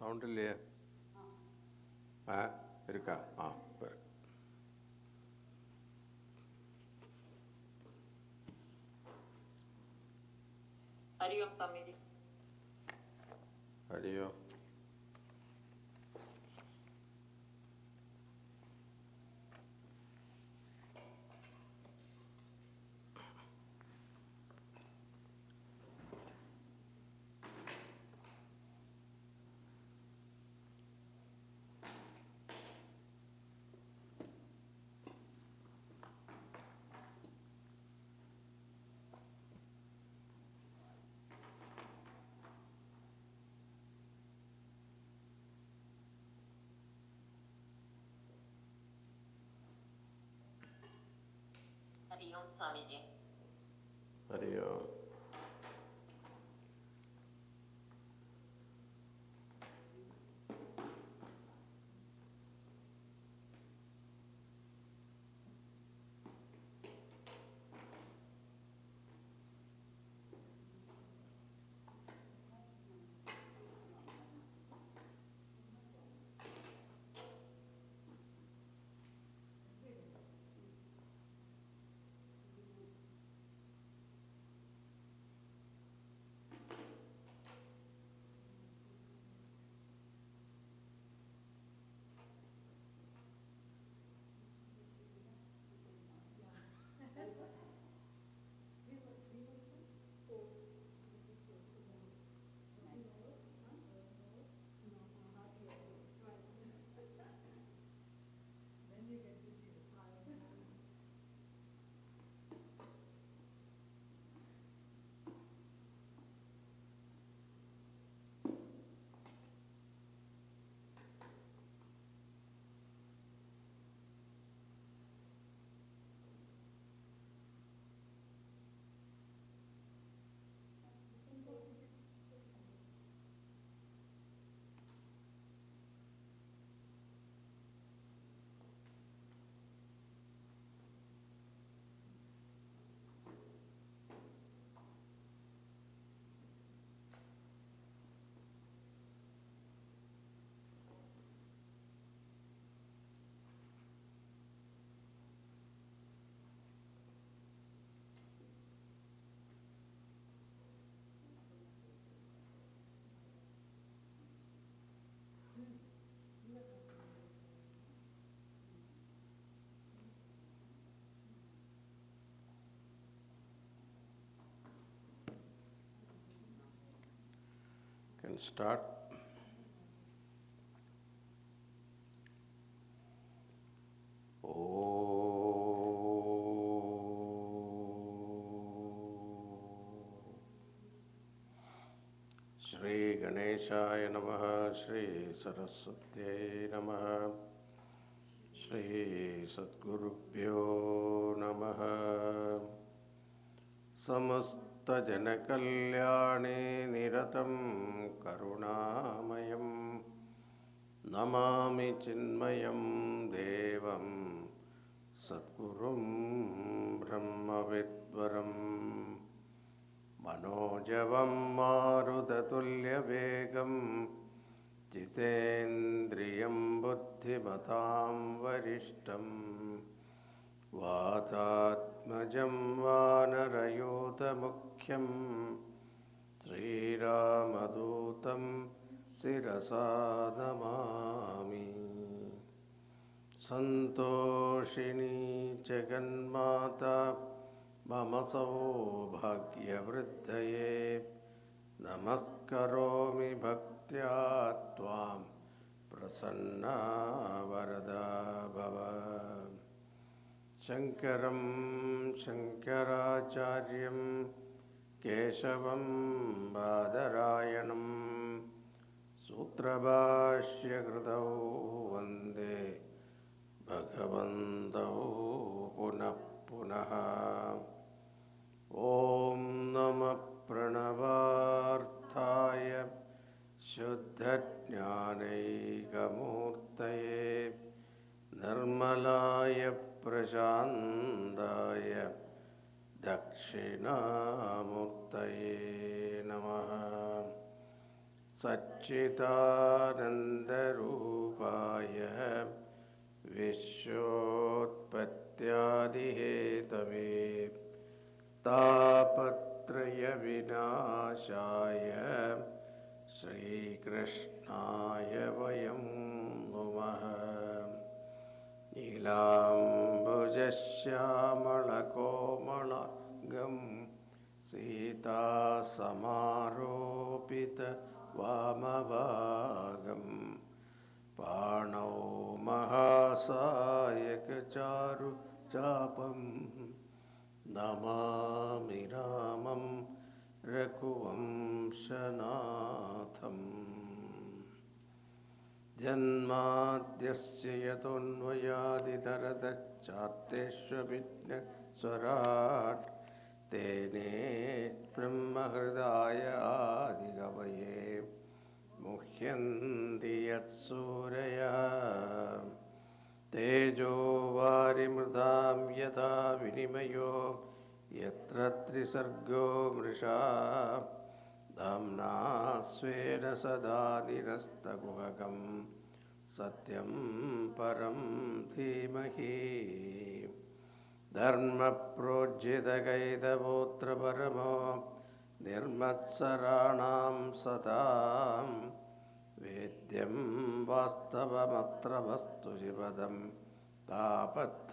Sound இல்லையே? இருக்கா? பேர். हरिओम स्वामी जी। हरिओम। हरिओम स्वामी जी। हरिओम। Can start. श्री गणेशाय नमः। श्री सरस्वत्यै नमः। श्री सद्गुरुभ्यो नमः। समस्तजनकल्याणे निरतं करुणामयं नमामि चिन्मयं देवं सद्गुरुं ब्रह्मविद्वरं मनोजवं मारुततुल्यवेगं जितेन्द्रियं बुद्धिमतां वरिष्ठं वातात्मजं वानरयूथमुख्यं श्रीरामदूतं शिरसा नमामि। सन्तोषिणी जगन्माता मम सौभाग्यवृद्धये नमस्करोमि भक्त्या त्वां प्रसन्ना वरदा भव। शङ्करं शङ्कराचार्यं केशवं बादरायणं सूत्रभाष्यकृतौ वन्दे भगवन्तौ पुनः पुनः। ॐ नमः प्रणवार्थाय शुद्धज्ञानैकमूर्तये निर्मलाय प्रशान्ताय दक्षिणामूर्तये नमः। सच्चिदानन्दरूपाय विश्वोत्पत्त्यादिहेतवे तापत्रयविनाशाय श्रीकृष्णाय वयं नुमः। नीलाम्बुजश्यामलकोमलगं सीतासमारोपितवामभागं पाणौ महासायकचारुचापं नमामि रामं रघुवंशनाथम्। जन्माद्यस्य यतोऽन्वयादितरतश्चार्तेष्वभिघ्नस्वराट् तेने ब्रह्महृदाय आदिकवये मुह्यन्ति यत्सूरयः। तेजो वारिमृदां यथा विनिमयो यत्र त्रिसर्गो मृषा धाम्ना स्वेन सदा निरस्तकुहकं सत्यं परं धीमहि। धर्मप्रोज्झितकैतवोऽत्र परमो निर्मत्सराणां सतां वेद्यं वास्तवमत्र वस्तु शिवदं तापत्रयोन्मूलनम्।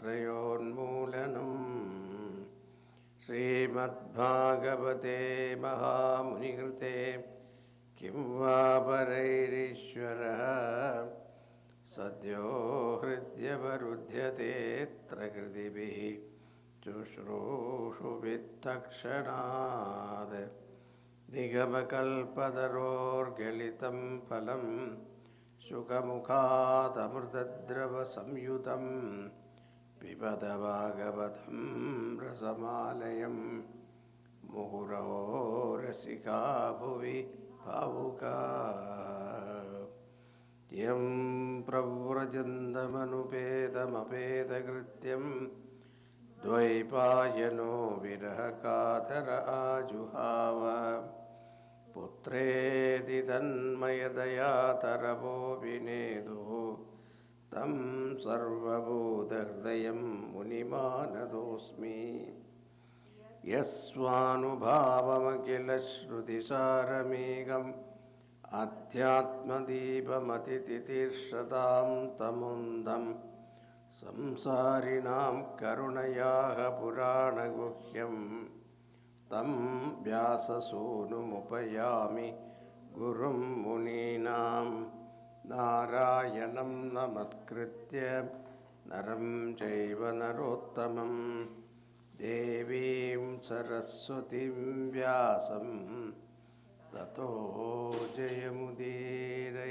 श्रीमद्भागवते महामुनिकृते किं वा परैरीश्वरः सद्यो हृद्यवरुध्यतेऽत्र कृतिभिः शुश्रूषुभिस्तक्षणात्। निगमकल्पतरोर्गलितं फलं शुकमुखादमृतद्रवसंयुतं पिबत भागवतं रसमालयं मुहुरहो रसिका भुवि भावुकाः। यं प्रव्रजन्तमनुपेतमपेतकृत्यं द्वैपायनो विरहकातर आजुहाव। पुत्रेति तन्मयतया तरवोऽभिनेदुः तं सर्वभूतहृदयं मुनिमानतोऽस्मि। यस्वानुभावमखिलश्रुतिसारमेघम् अध्यात्मदीपमतितितीर्षतां तमुन्दं संसारिणां करुणयाः पुराणगुह्यं तं व्याससूनुमुपयामि गुरुं मुनीनां। नारायणं नमस्कृत्य नरं चैव नरोत्तमं देवीं सरस्वतीं व्यासं ततो जयमुदीरयेत्.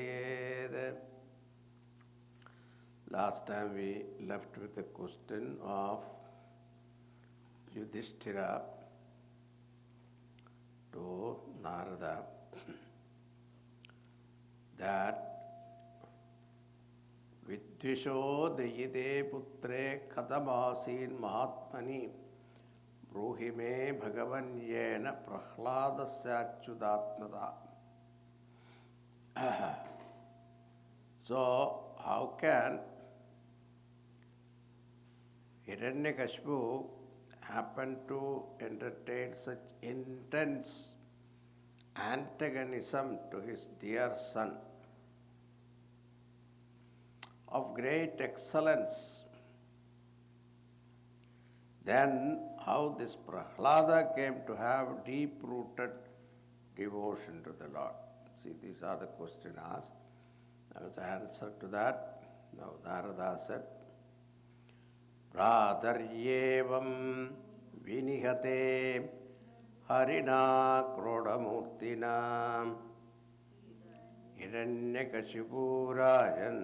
Last time we left with the question of Yudhishthira to Narada that Vidvisho dayite putre khatamasin mahatmani bruhime bhagavanyena prahladasyachudatmata. So how can Hiranyakashipu happen to entertain such intense antagonism to his dear son of great excellence? Then how this Prahlada came to have deep-rooted devotion to the Lord? See, these are the questions asked. There was an answer to that. Now Narada said, Pradharyevam vinihate harina krodamurtina Hiranyakashipurayan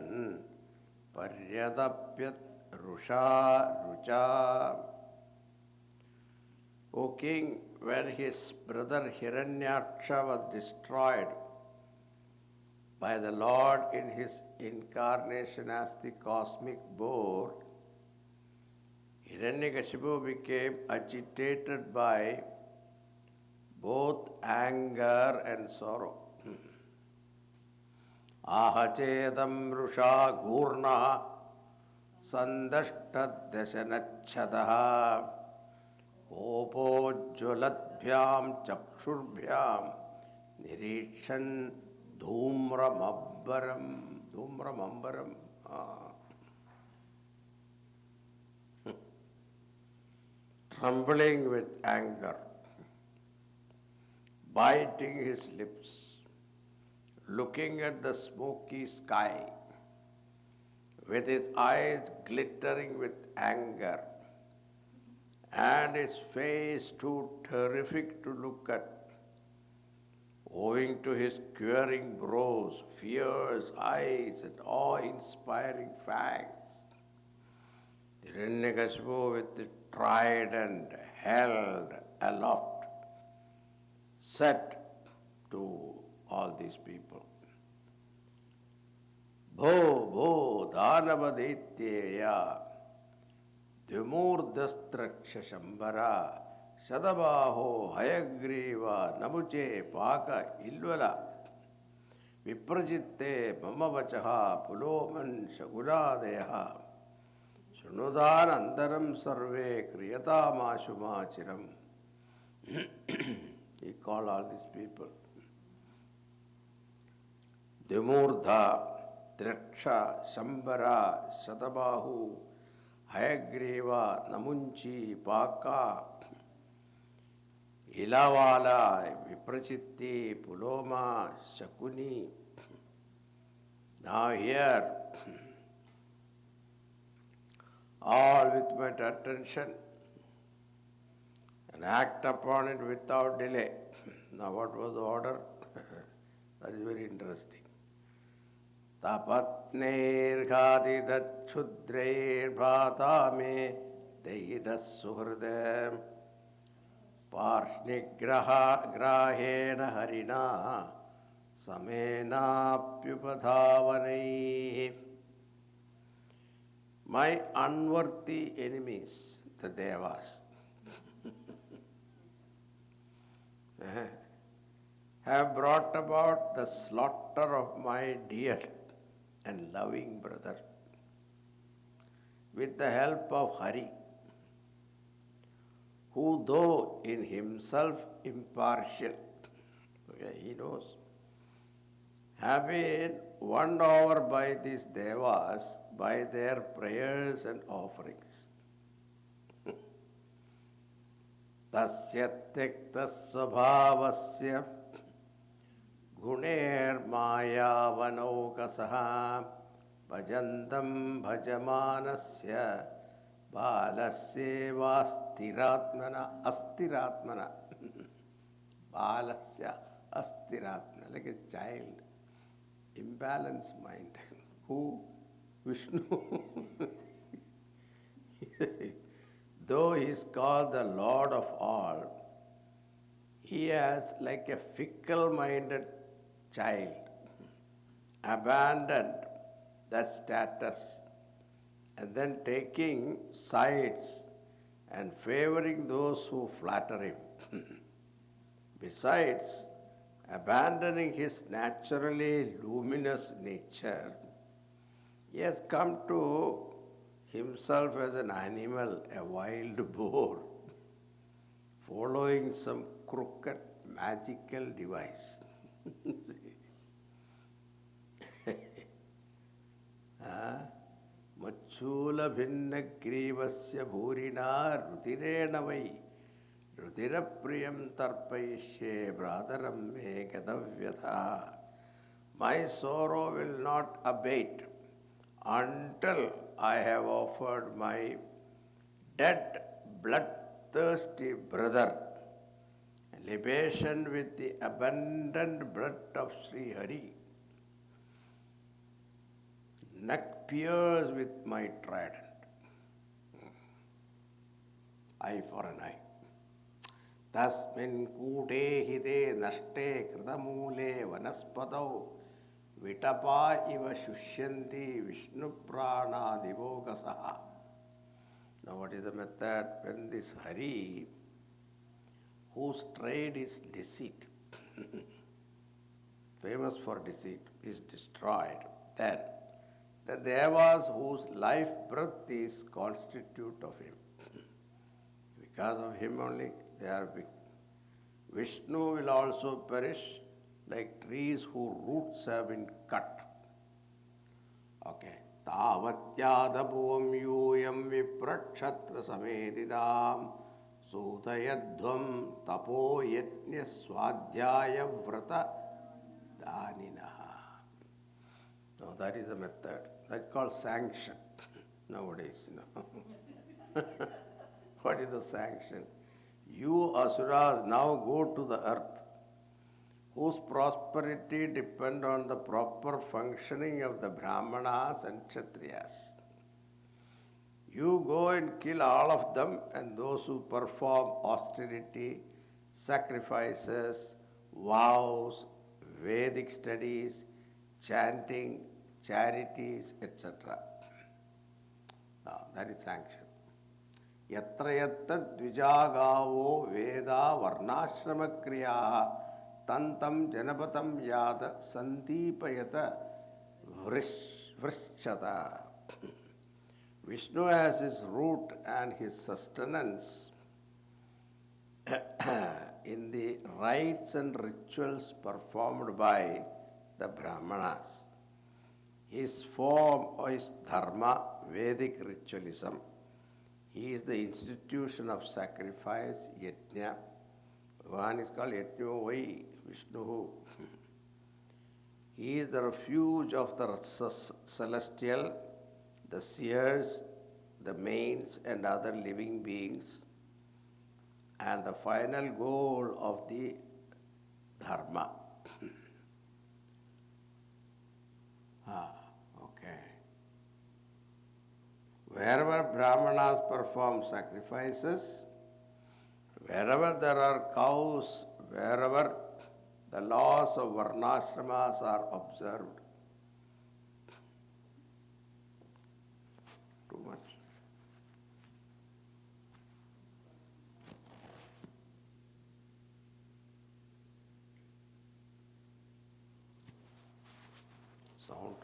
paryadapyat rusha rucha. O king, when his brother Hiranyaksha was destroyed by the Lord in his incarnation as the cosmic boar, Hiranyakashipu became agitated by both anger and sorrow. आहचेदं Vrusha गूर्णः सन्दष्टदशनच्छदः कोपोज्ज्वलद्भ्यां चक्षुर्भ्यां निरीक्षन् धूम्रमम्बरम् trembling with anger, biting his lips, looking at the smoky sky, with his eyes glittering with anger, and his face too terrific to look at, owing to his quivering brows, fierce eyes, and awe-inspiring fangs. Hiranyakashipu with the trident held aloft said to all these people, Bho Bho Dhanavadityeya Dvimurdastraksha Shambara Shadabaho Hayagriva Namuche Paka Ilvala Viprajitte Mamavachaha Puloman Shagunadeha Shrunudan Antaram Sarve Kriyatamachumachiram. He called all these people. Dimurdha, Draksha, Shambara, Shatabahu, Hayagriva, Namunchi, Paka, Ilavala, Viprachitti, Puloma, Shakuni. Now here, all with my attention, and act upon it without delay. Now what was the order? That is very interesting. Tapatner ghadi dachudreir bhatame dehidas suhridam parshnigrahena harina samenapyupadhavanai. My unworthy enemies, the Devas, have brought about the slaughter of my dear and loving brother with the help of Hari, who though in himself impartial, he knows, have been won over by these Devas by their prayers and offerings. Tasya tekta svabhavasya guner mayavanokasaha bhajantam bhajamanasya balasya astiratmana balasya astiratmana, like a child, imbalanced mind. Who? Vishnu. Though he is called the Lord of all, he has, like a fickle-minded child, abandoned that status and then taking sides and favoring those who flatter him. Besides, abandoning his naturally luminous nature, he has come to himself as an animal, a wild boar, following some crooked magical device. Machula bhinna grivasya bhurina rutirena vai rutirapriyam tarpaishe bradaram me gadavyatha. My sorrow will not abate until I have offered my dead, bloodthirsty brother a libation with the abundant blood of Sri Hari, neck pierced with my trident, eye for an eye. Tasmin kute hite nashte kritamule vanaspatau vitapa iva shushyanti Vishnu prana divogasaha. Now what is the method? When this Hari, whose trade is deceit, famous for deceit, is destroyed, then the Devas whose life breath is constitute of him. Because of him only they are big. Vishnu will also perish like trees whose roots have been cut. Okay. Tavatyadapuvam yuyam viprakshattra samedidam sudayadvam tapo yetnya swadhyaya vrata daninaha. So that is a method. That's called sanction nowadays. What is the sanction? You asuras now go to the earth, whose prosperity depend on the proper functioning of the Brahmanas and Kshatriyas. You go and kill all of them, and those who perform austerity, sacrifices, vows, Vedic studies, chanting, charities, etc. Now, that is sanction. Yatra yatta dvijagavo veda varnashrama kriyaha tantam janapatam yada sandipayata vrishchata. Vishnu has his root and his sustenance in the rites and rituals performed by the Brahmanas. His form is dharma, Vedic ritualism. He is the institution of sacrifice, yajna. One is called Yajno Vai, Vishnu. He is the refuge of the celestial, the seers, the mains, and other living beings, and the final goal of the dharma. Okay. Wherever Brahmanas perform sacrifices, wherever there are cows, wherever the laws of varnashramas are observed. Too much. Sound.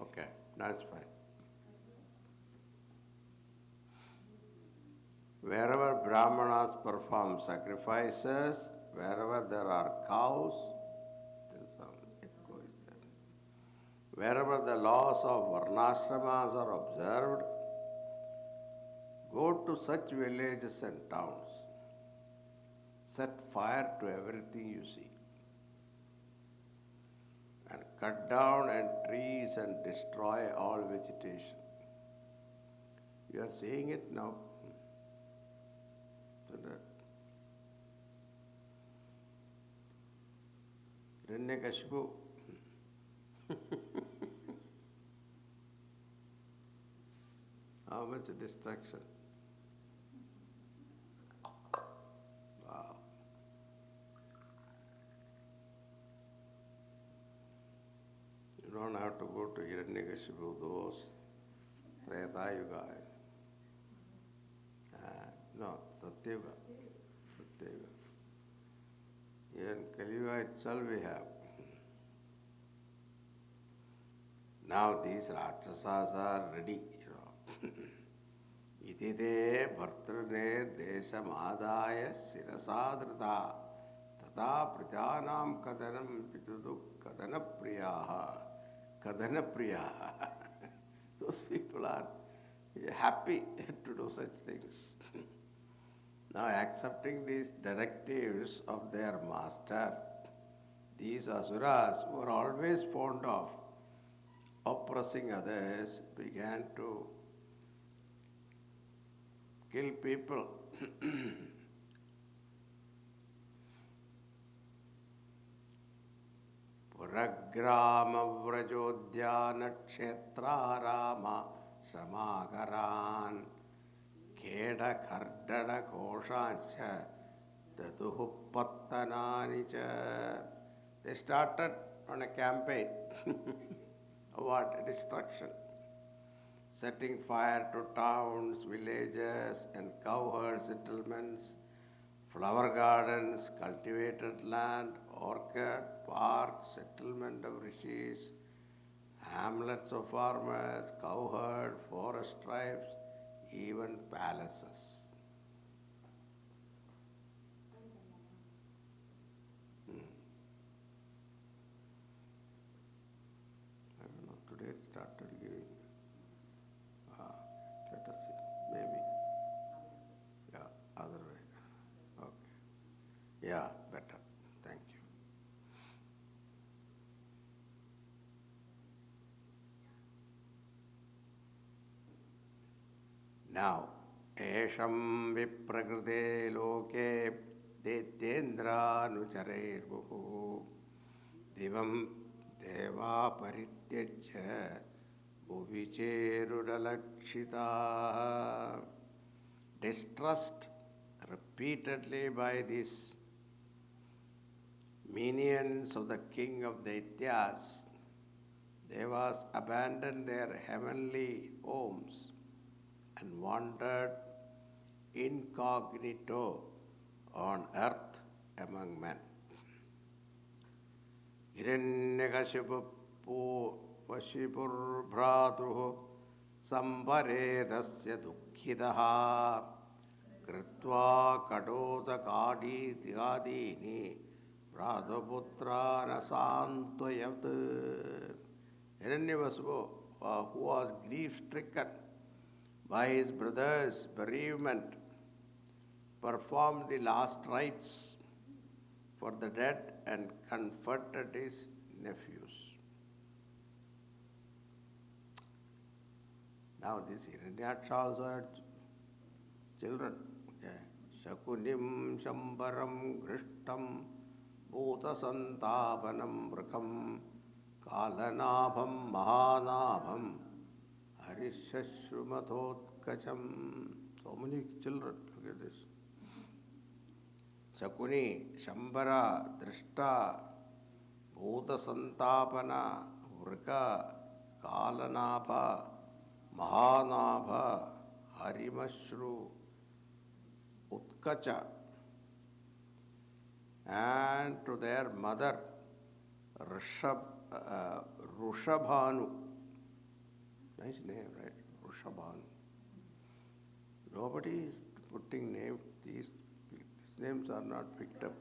Okay, that's fine. Wherever Brahmanas perform sacrifices, wherever there are cows, wherever the laws of varnashramas are observed, go to such villages and towns. Set fire to everything you see. And cut down trees and destroy all vegetation. You are seeing it now. Hiranyakashipu. How much destruction? Wow. You don't have to go to Hiranyakashipu, those Treta Yuga. No, Satyuga. Satyuga. Even Kali Yuga itself we have. Now these Rakshasas are ready, Itide bhartrane desam adaya sirasadrita tata prajanam kadanam pitudu kadana priyaha. Kadana priyaha. Those people are happy to do such things. Now accepting these directives of their master, these asuras who are always fond of oppressing others began to kill people. Puragrama vrajodhyana kshetra rama samagaran kheda kardana koshancha daduhu pattananicha. They started on a campaign. What? Destruction. setting fire to towns, villages, and cowherd settlements, flower gardens, cultivated land, orchard, park, settlement of rishis, hamlets of farmers, cowherd, forest tribes, even palaces. I don't know, today it started giving. Let us see, maybe. Yeah, other way. Okay. Yeah, better. Thank you. Now, Esham viprakrite loke detyendranuchareirvuhu divam deva parityajya bhuvicherudalakshita. Distrust repeatedly by these minions of the king of Daityas, Devas abandoned their heavenly homes and wandered incognito on earth among men. Hiranyakashipu Vashipurvratruhu Samvaredasya Dukhidaha Kritva Kadota Kadidini Vrathaputra Nasantayat. Hiranyakashipu, who was grief-stricken by his brother's bereavement, performed the last rites for the dead and comforted his nephews. Now this Hiranyaksha also had children. Shakunim Shambaram Grishtam Bhuta Santapanam Vrkam Kalanabham Mahanabham Harishashrumathotkacham. So many children. Look at this. Shakuni, Shambara, Drishta, Bhuta Santapana, Vrika, Kalanabha, Mahanabha, Harimashru, Utkacha, and to their mother, Rushabhanu. Nice name, right? Rushabhanu. Nobody is putting name. These names are not picked up.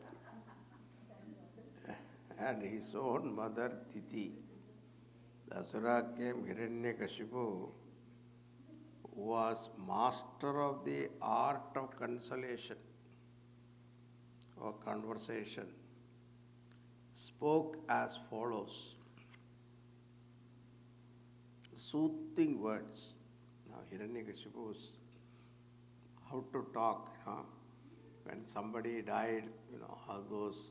And his own mother, Titi. The Asura came, Hiranyakashipu, who was master of the art of consolation or conversation, spoke as follows. Soothing words. Now, Hiranyakashipu's how to talk, when somebody died, all those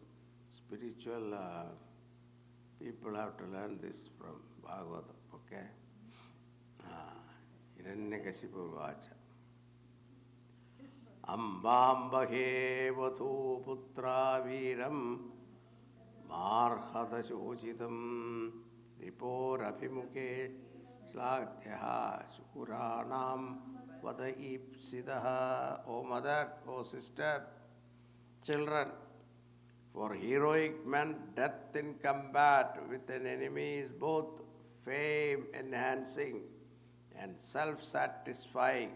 spiritual people have to learn this from Bhagavata, okay? Hiranyakashipu Vacha. Ambambahe vathu putra viram marhata shochitam riporabhimuke Slagdyaha Shuranam Vadaipsidaha. O mother, O sister, children, for heroic men, death in combat with an enemy is both fame enhancing and self-satisfying.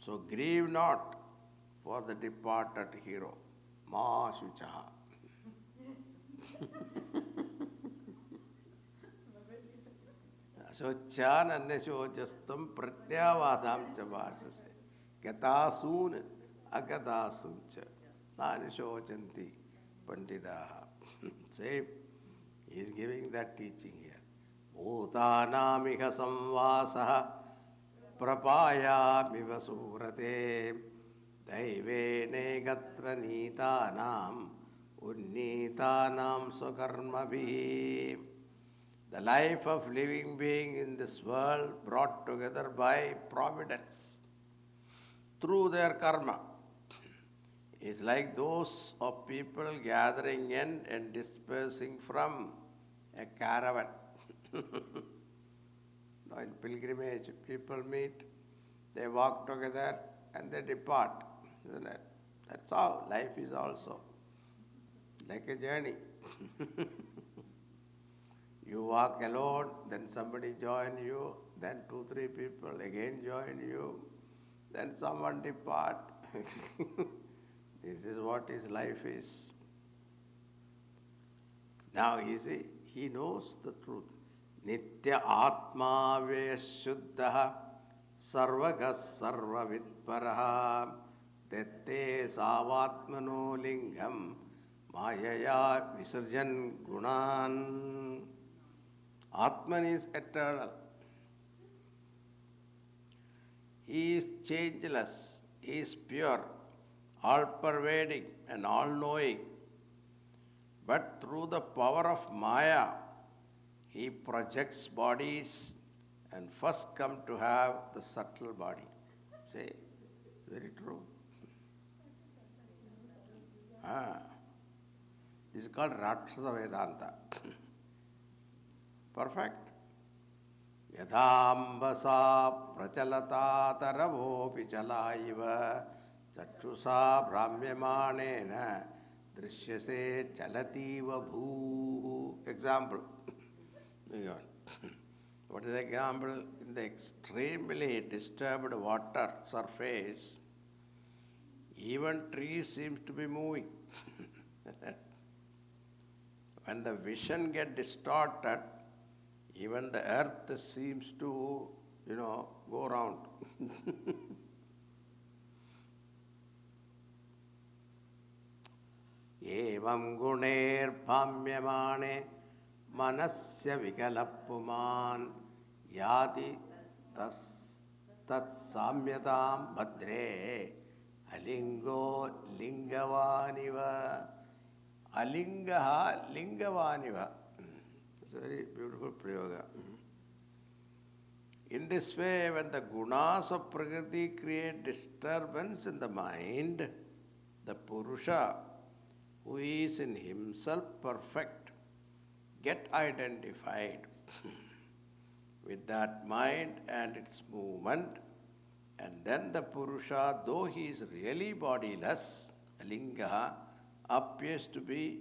So grieve not for the departed hero. Ma Shuchaha. Shochan annashojastam pratyavadam cha bhashase. Gatasun agatasun cha. Nanashochanti pandidaha. Same. He is giving that teaching here. Bhutanamiha samvasaha prapaya surate daivene gatra nitanam unnitanam sakarmabhi. The life of living being in this world brought together by providence through their karma is like those of people gathering in and dispersing from a caravan. In pilgrimage, people meet, they walk together and they depart, isn't it? That's how life is also, like a journey. You walk alone, then somebody join you, then 2, 3 people again join you, then someone depart. This is what his life is. Now you see, he knows the truth. Nitya Atma Veshuddha Sarvagas Sarvavitparaha Tette Savatmano Lingam Mayaya Visarjan Gunan. Atman is eternal. He is changeless. He is pure, all-pervading and all-knowing. But through the power of Maya, he projects bodies and first come to have the subtle body. See, very true. This is called Rakshasa Vedanta. Perfect. Yadhambasa prachalata taravopi chalaiva chakshusa brahmyamanena drishyase chalativa bhuu. Example. What is the example? In the extremely disturbed water surface, even trees seem to be moving. When the vision gets distorted, even the earth seems to, go around. Evam guner pamyamane manasya vikalappuman yadi tat samyatam bhadre alingo lingavaniva. Alingaha lingavaniva. It's a very beautiful prayoga. In this way, when the gunas of Prakriti create disturbance in the mind, the Purusha, who is in himself perfect, get identified with that mind and its movement, and then the Purusha, though he is really bodiless, Alingaha, appears to be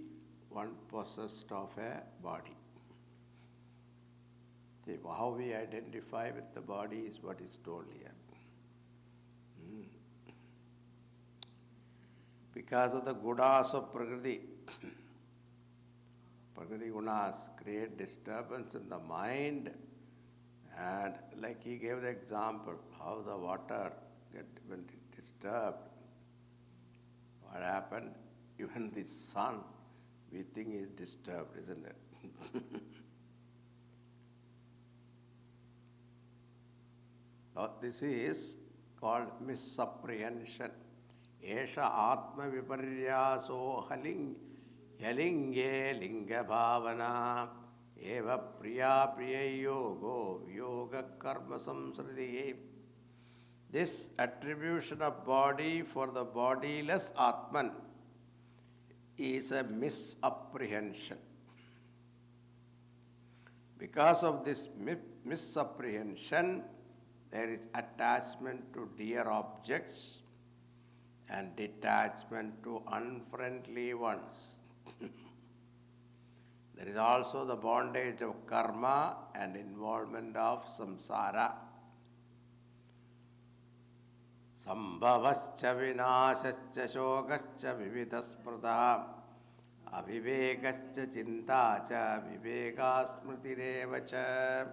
one possessed of a body. See, how we identify with the body is what is told here. Because of the gunas of Prakriti, Prakriti gunas create disturbance in the mind, and like he gave the example, how the water when it disturbed, what happened? Even the sun, we think is disturbed, isn't it? So this is called misapprehension. Esha atma viparyaso halinge linga bhavana eva priya priya yogo yoga karma samsriti. This attribution of body for the bodiless Atman is a misapprehension. Because of this misapprehension, there is attachment to dear objects and detachment to unfriendly ones. There is also the bondage of karma and involvement of samsara. Sambhavascha vinashascha shokascha vividasmrta avivekascha chintacha vivekasmrtirevacha.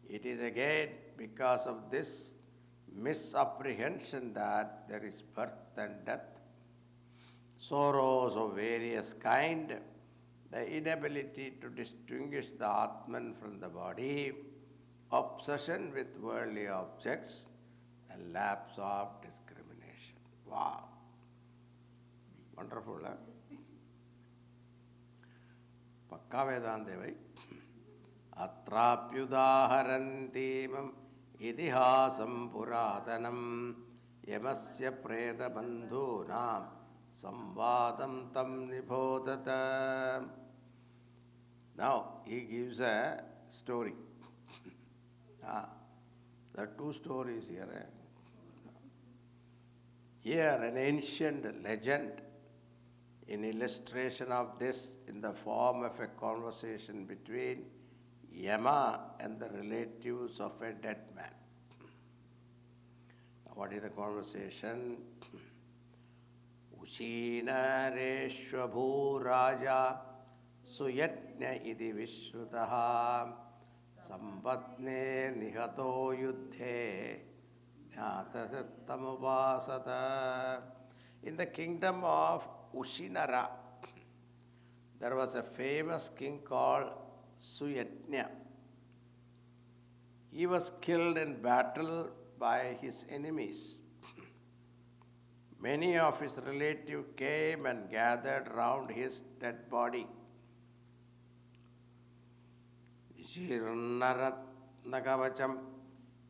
It is again because of this misapprehension that there is birth and death, sorrows of various kind, the inability to distinguish the Atman from the body, obsession with worldly objects, and lapse of discrimination. Wow. Wonderful, huh? Pakka Vedantevai. Atrapyudaharantimam idihasam puratanam yamasya preta bandhunam samvadam tam nibodhata. Now, he gives a story. Ah, there are two stories here. Here, an ancient legend in illustration of this in the form of a conversation between Yama and the relatives of a dead man. What is the conversation? Ushinareshwabhu Raja Suyatnya iti Vishrutaha Sampatne Nihato Yuddhe Jnatasatamubasata. In the kingdom of Ushinara, there was a famous king called Suyatnya. He was killed in battle by his enemies. Many of his relatives came and gathered round his dead body. Shirnaratnakavacham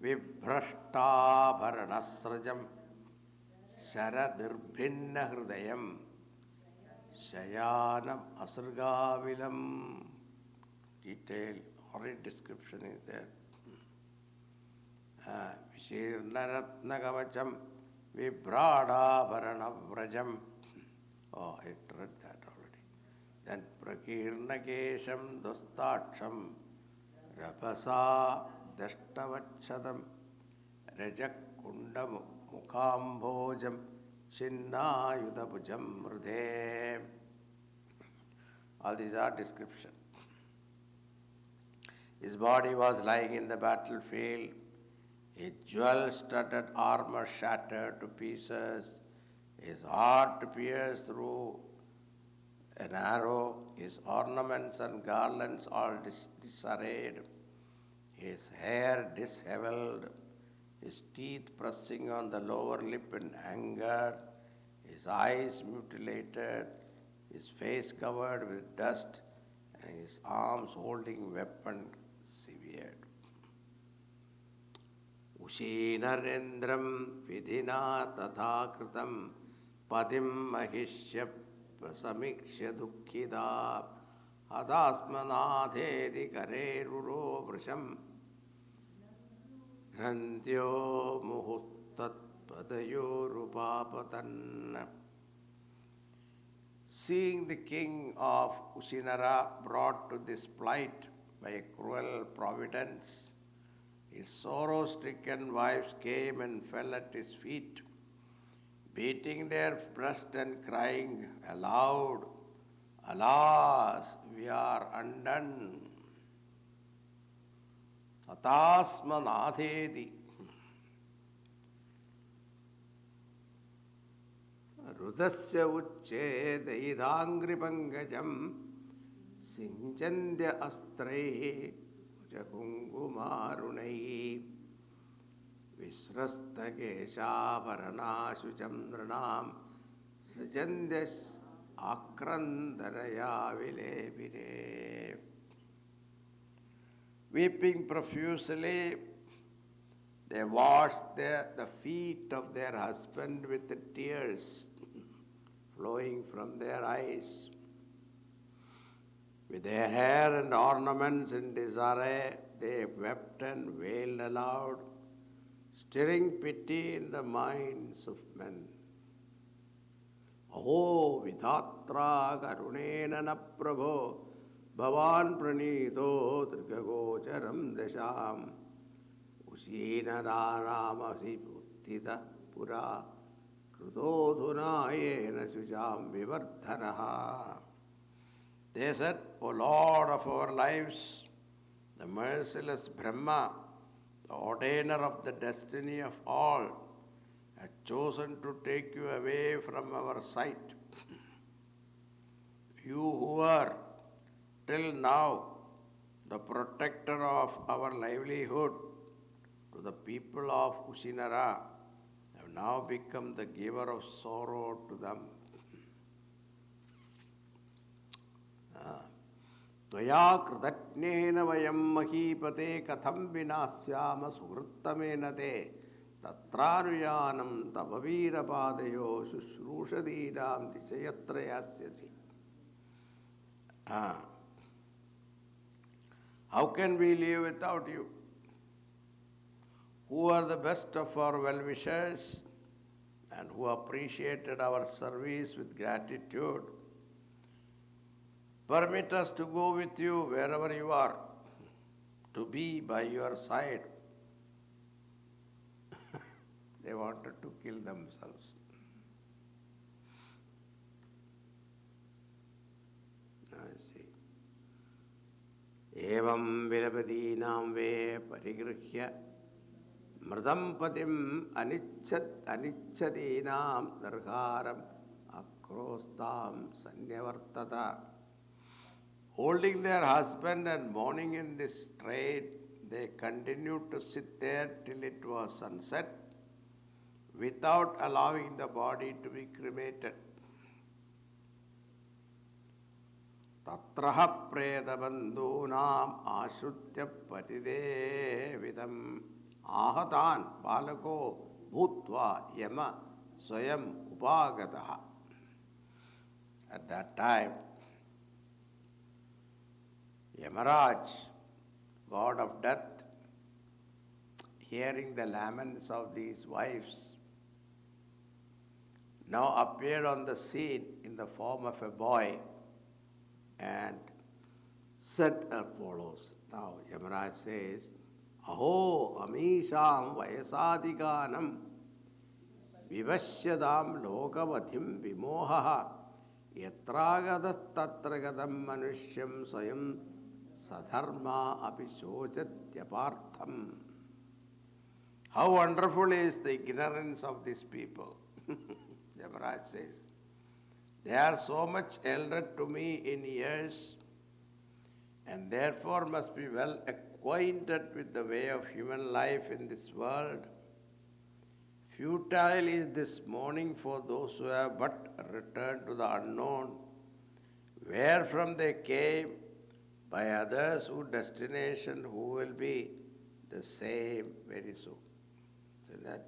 vibhrashtabharanasrajam sharadirбhinna hridayam shayanam asrgavilam. Detailed, horrid description is there. Shirnaratnakavacham vibhradavaranavrajam. Oh, I read that already. Then prakirnakesham dostaksham rapasa dashtavachadam rajakundam mukambhojam chinnayudabhujam mridhe. All these are descriptions. His body was lying in the battlefield, his jewel-studded armor shattered to pieces, his heart pierced through an arrow, his ornaments and garlands all disarrayed, his hair disheveled, his teeth pressing on the lower lip in anger, his eyes mutilated, his face covered with dust, and his arms holding weapon severed. Ushinarendram vidhina tatha kritam padim mahishya prasamikshya dukkhida adasmanadhedi kareruro vrisham grandyo muhuttat padayorupapatan. Seeing the king of Ushinara brought to this plight by a cruel providence, his sorrow-stricken wives came and fell at his feet, beating their breast and crying aloud, "Alas, we are undone." Atasmanadhedi. Rudasya uchchedaidangripankajam sinchandya astrai jagungumarunai visrastakeshaparanashucham nranam srijandya akrandaraya vilepire. Weeping profusely, they washed the feet of their husband with the tears flowing from their eyes. With their hair and ornaments in disarray, they wept and wailed aloud, stirring pity in the minds of men. Aho vidhatra karunena na prabho bhavan pranito trikagocharam dasham ushinararamasi buddhita pura krudodhunayena sujam vivardhanaha. They said, O Lord of our lives, the merciless Brahma, the ordainer of the destiny of all, has chosen to take you away from our sight. You who were till now the protector of our livelihood to the people of Ushinara have now become the giver of sorrow to them. Tvaya kritatnena vayam mahipate katham vinasyama suhrittamena te tatranuyanam tavavira padayo shusrushadidam disayatrayasyasi. How can we live without you? who are the best of our well-wishers and who appreciated our service with gratitude, permit us to go with you wherever you are, to be by your side. They wanted to kill themselves. I see. Evam virapadinam ve parigrihya mridam patim anichadinam dargharam akrostam sanyavartata. Holding their husband and mourning in this strait, they continued to sit there till it was sunset, without allowing the body to be cremated. Tatraha predabandhunam ashrutya patidevidam ahatan balako bhutva yama swayam upagataha. At that time, Yamaraj, god of death, hearing the laments of these wives, now appeared on the scene in the form of a boy and said as follows. Now Yamaraj says, Aho amisham vayasadiganam vivashyadam lokavathim vimohaha yatragadas tatragadam manushyam sayam sadharma apishochatyapārtham. How wonderful is the ignorance of these people. Yamaraj says, they are so much elder to me in years and therefore must be well acquainted with the way of human life in this world. Futile is this mourning for those who have but returned to the unknown, wherefrom they came, by others whose destination who will be the same very soon. So that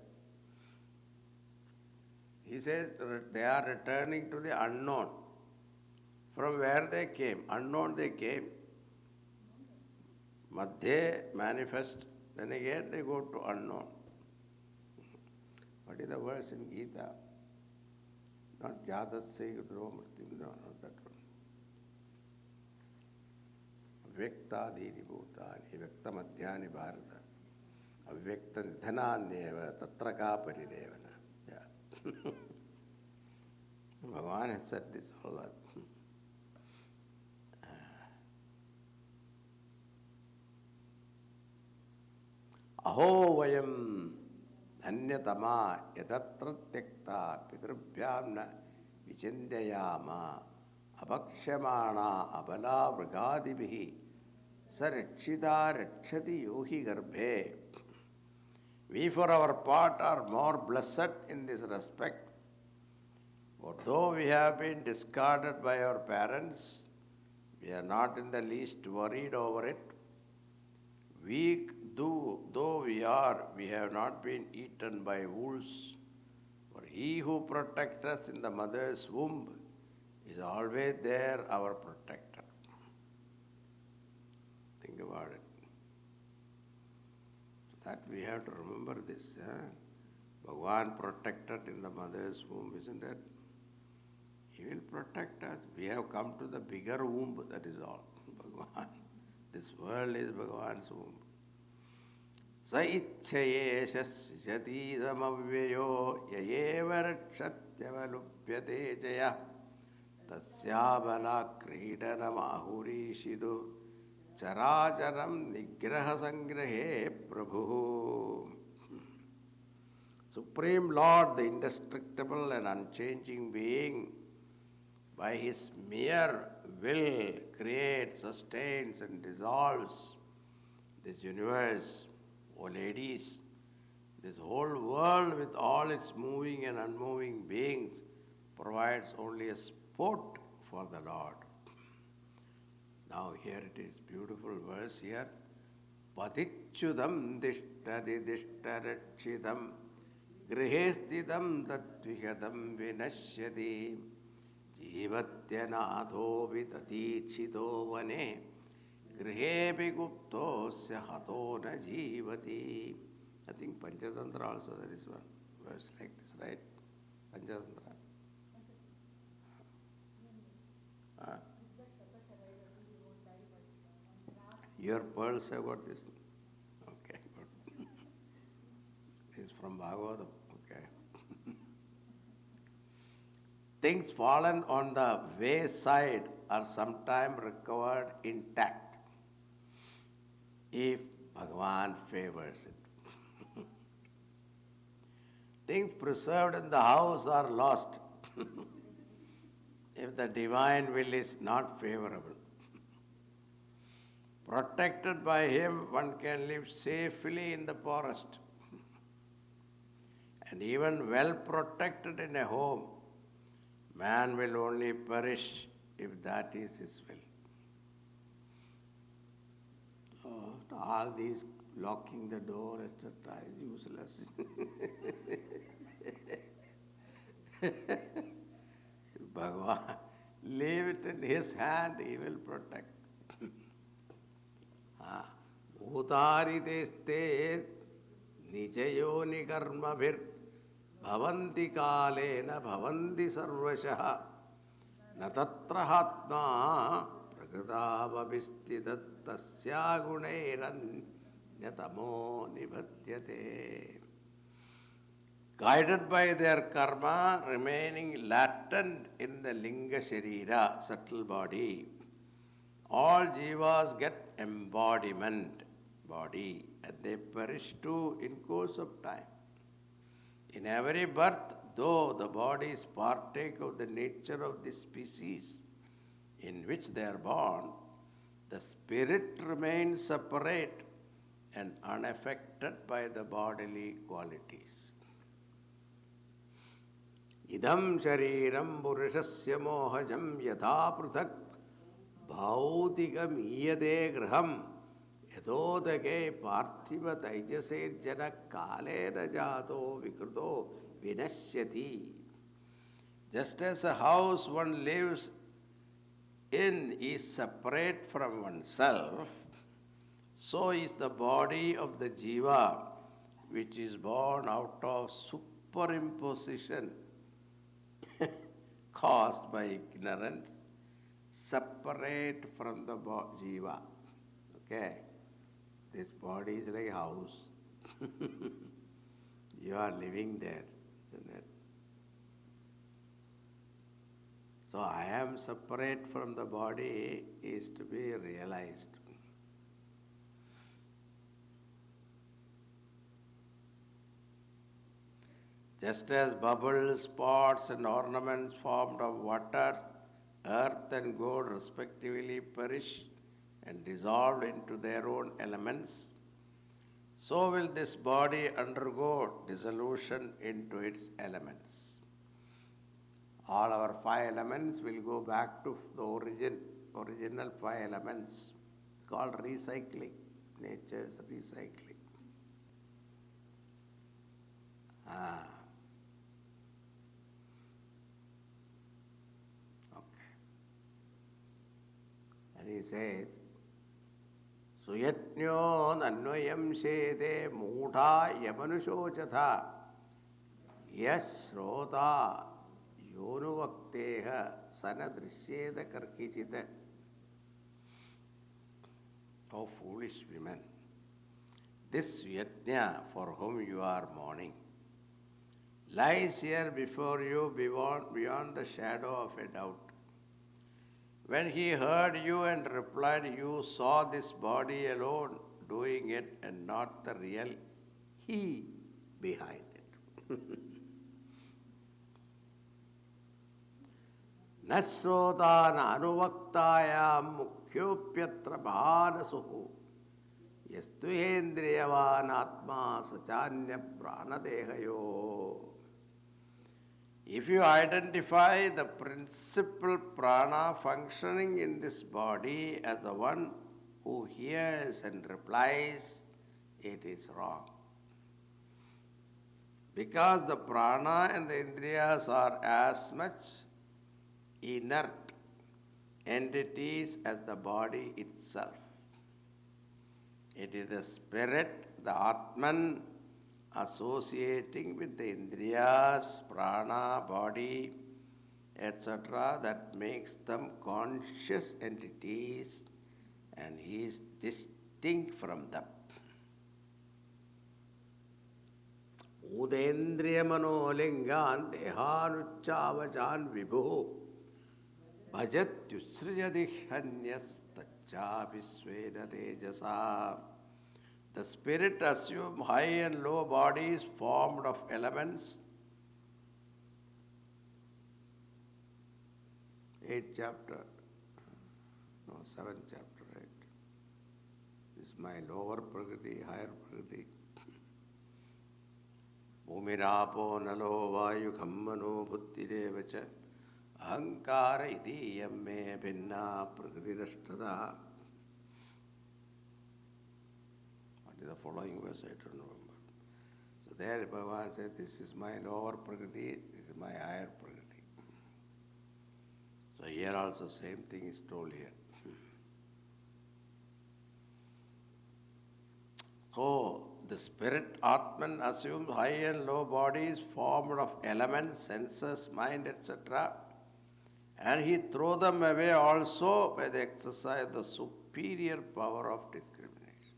he says they are returning to the unknown. From where they came? Unknown they came. Madhye manifest, then again they go to unknown. What is the verse in Gita? Not Jadasya Yudro Murtim, no, not that one. Avyakta-dini bhutani, Vyakta-madhyani bharata, Avyakta-nidhananyeva, Tatraka paridevana. Yeah. Bhagavan has said this all that. Aho vayam dhanyatama yadatra tyakta pitrubhyam na vichindayama apakshamana abala vrgadibhi sarikshita rakshati yohi garbhe. We for our part are more blessed in this respect. For though we have been discarded by our parents, we are not in the least worried over it. Weak though we are, we have not been eaten by wolves. For he who protects us in the mother's womb is always there, our protector. Think about it. That we have to remember this. Bhagavan protected in the mother's womb, isn't it? He will protect us. We have come to the bigger womb, that is all. Bhagavan. This world is Bhagavan's womb. Sa ichchayesha sijatidamavyayo yayeva rakshatavalupyate jaya tasyabala kridanam ahurishidu characharam nigraha sangrahe prabhu. Supreme Lord, the indestructible and unchanging being, by his mere will creates, sustains and dissolves this universe. O ladies, this whole world with all its moving and unmoving beings provides only a sport for the Lord. Now here it is, beautiful verse here. Patichudam dishtadi dishtarakshidam grihestidam tatvihadam vinashyati jivatyanadho vidatichito vane grihepi guptosya hato na jivati. I think Panchatantra also there is one verse like this, right? Panchatantra. Uh, your pearls have got this. Okay, good. This is from Bhagavatam. Okay. Things fallen on the wayside are sometimes recovered intact if Bhagavan favors it. Things preserved in the house are lost if the divine will is not favorable. Protected by him, one can live safely in the forest. And even well protected in a home, man will only perish if that is his will. So, all these locking the door, etc., is useless. Bhagavan, leave it in his hand, he will protect. Bhutari nijayo nikarmabhir bhavanti kalena bhavanti sarvashaha natatrahatma prakritabavistidat tasya gunairan nibhatyate. Guided by their karma, remaining latent in the linga sharira, subtle body, all jivas get embodiment, body, and they perish too in course of time. In every birth, though the bodies partake of the nature of the species in which they are born, the spirit remains separate and unaffected by the bodily qualities. Idam shariram purushasya mohajam yatha pruthak bhautikam iyade graham yadodake parthiva taijase jana kalena jato vikruto vinashyati. Just as a house one lives in is separate from oneself, so is the body of the jiva, which is born out of superimposition caused by ignorance, separate from the jiva. Okay? This body is like a house. You are living there, isn't it? So I am separate from the body is to be realized. Just as bubbles, pots, and ornaments formed of water, earth, and gold respectively perish and dissolve into their own elements, so will this body undergo dissolution into its elements. All our 5 elements will go back to the original 5 elements. It's called recycling, nature's recycling. And he says, Suyatnyo nanvayam shede mudha yamanushochatha yashrota yonuvakteha sanadrishyeda karkichita. O foolish women, this Suyatnya for whom you are mourning lies here before you beyond the shadow of a doubt. When he heard you and replied, you saw this body alone doing it and not the real he behind it. Nasrota anuvaktayam mukhyopyatra bhanasuhu yastuhendriyavan atma sachanya pranadehayo. If you identify the principal prana functioning in this body as the one who hears and replies, it is wrong. Because the prana and the indriyas are as much inert entities as the body itself. It is the spirit, the Atman, associating with the indriyas, prana, body, etc., that makes them conscious entities, and he is distinct from them. Udendriya manolingan dehanucchavajan vibhu bhajatyusriyadihanyas tachavisvena tejasa. The spirit assumes high and low bodies formed of elements. 8th chapter, no, 7th chapter, right? This is my lower prakriti, higher prakriti. Bhumirapo nalo vayu khammano buddhirevacha ahankara idiyam me bhinna prakritirashtada. What is the following verse? I don't remember. So there Bhagavan said, this is my lower prakriti, this is my higher prakriti. So here also same thing is told here. So the spirit Atman assumes high and low bodies formed of elements, senses, mind, etc. And he throws them away also by the exercise of the superior power of discrimination.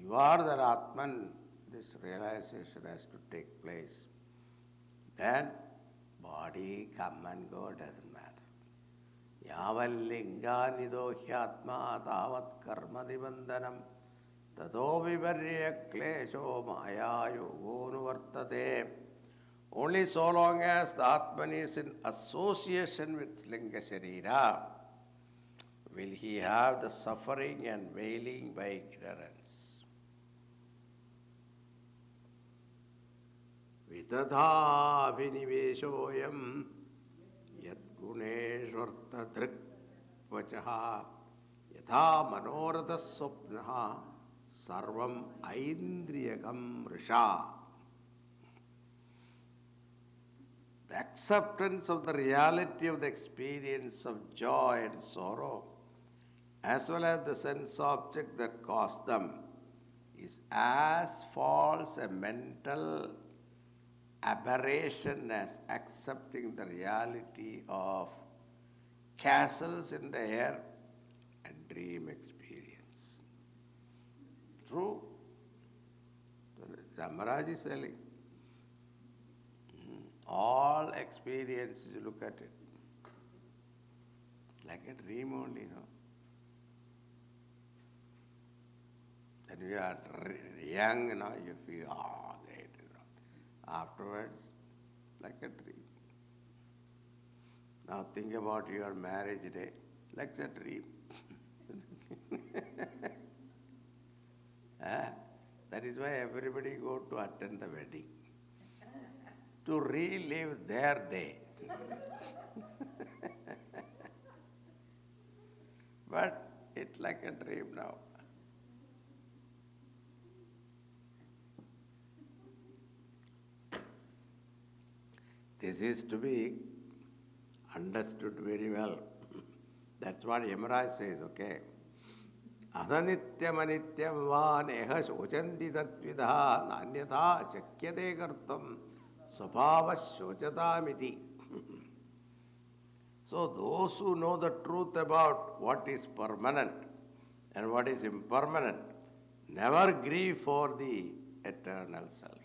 You are the Atman, this realization has to take place. Then body come and go, doesn't matter. Yavallinga hyatma tavat karma divandanam tado vivarya klesho maya yogonuvartate. Only so long as the Atman is in association with Linga Sharira will he have the suffering and wailing by ignorance. Vidadha viniveshoyam yad guneshvarta drik vachaha yatha manoratha swapnaha sarvam aindriyagam risha. The acceptance of the reality of the experience of joy and sorrow, as well as the sense object that caused them, is as false a mental aberration as accepting the reality of castles in the air and dream experience. True. Samaraj is telling. All experiences, you look at it, like a dream only, no? When you are young, you feel, oh, great, Afterwards, like a dream. Now think about your marriage day, like a dream. That is why everybody go to attend the wedding, to relive their day. But it's like a dream now. This is to be understood very well. That's what Yamaraj says, okay? Adanityam anityam va neha shochanti tatvidha nanyatha shakyate kartam svabhava shochatamiti. So those who know the truth about what is permanent and what is impermanent never grieve for the eternal self.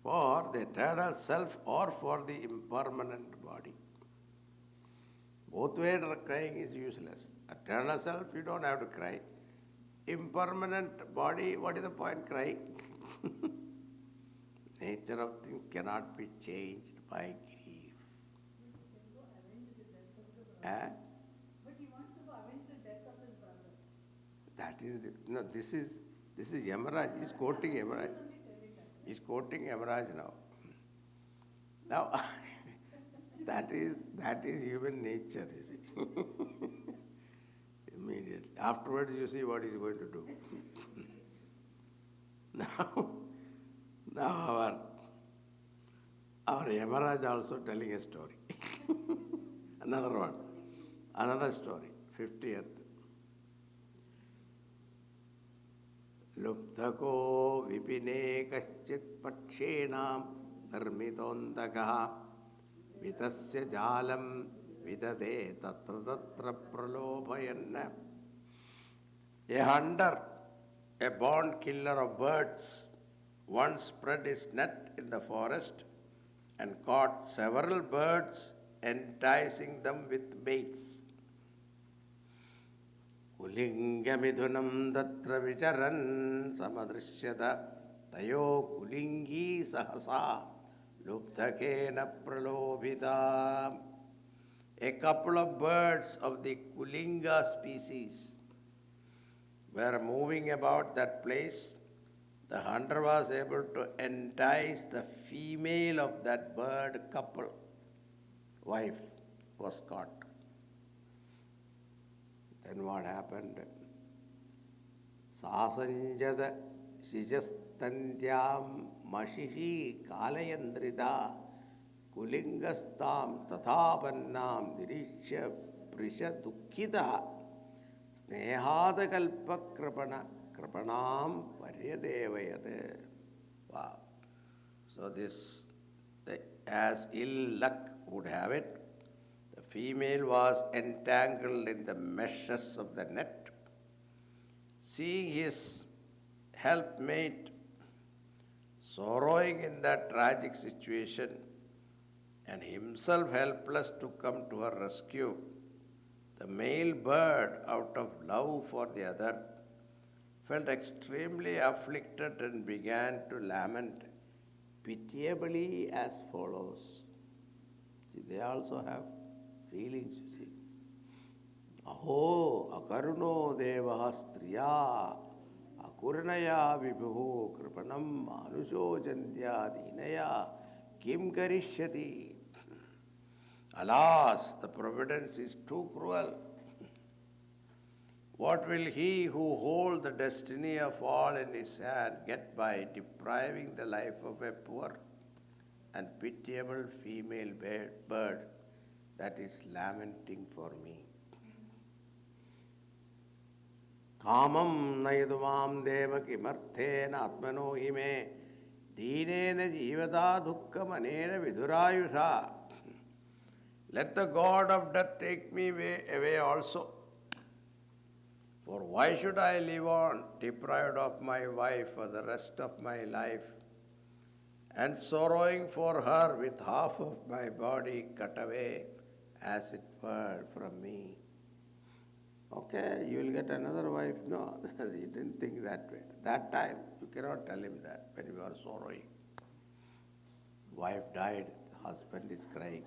For the eternal self or for the impermanent body. Both ways crying is useless. Eternal self, you don't have to cry. Impermanent body, what is the point crying? Nature of things cannot be changed by grief. But he wants to avenge the death of his brother. That is, no, this is Yamaraj. He is quoting Yamaraj. He is quoting Yamaraj now. Now, that is human nature, you see. Immediately. Afterwards, you see what he is going to do. Now our Yamaraj also telling a story. Another one. Another story. 50th. लुब्धको विपिने कश्चित् पक्षिणां निर्मितोऽन्तकः वितस्य जालं विदधे तत्र तत्र प्रलोभयन्. A hunter, a born killer of birds, once spread his net in the forest and caught several birds, enticing them with baits. Kulingamidhunam tatra vicharan samadrishyata tayo kulingi sahasa lubdhakena pralobhita. A couple of birds of the Kulinga species were moving about that place. The hunter was able to entice the female of that bird couple. Wife was caught. Then what happened? Sasanjada shijastantyam mashishi kalayandrida kulingastam tatapannam dirishya prisha dukkita snehadakalpa kripanam paryadevayate. Wow. So this, as ill luck would have it, the female was entangled in the meshes of the net. Seeing his helpmate sorrowing in that tragic situation and himself helpless to come to her rescue, the male bird, out of love for the other, felt extremely afflicted and began to lament pitiably as follows. See, they also have feelings, you see. Aho akaruno devaha striya akuranaya vibhu kripanam manusho jantya dinaya kim karishyati. Alas, the providence is too cruel. What will he who holds the destiny of all in his hand get by depriving the life of a poor and pitiable female bird that is lamenting for me? Kamam nayadumam deva kimarthena atmano hime deenena jivata dukkam anena vidurayusha. Let the god of death take me away also. For why should I live on, deprived of my wife for the rest of my life, and sorrowing for her with half of my body cut away, as it were, from me? Okay, you will get another wife. No, he didn't think that way. That time, you cannot tell him that when you are sorrowing. Wife died, husband is crying.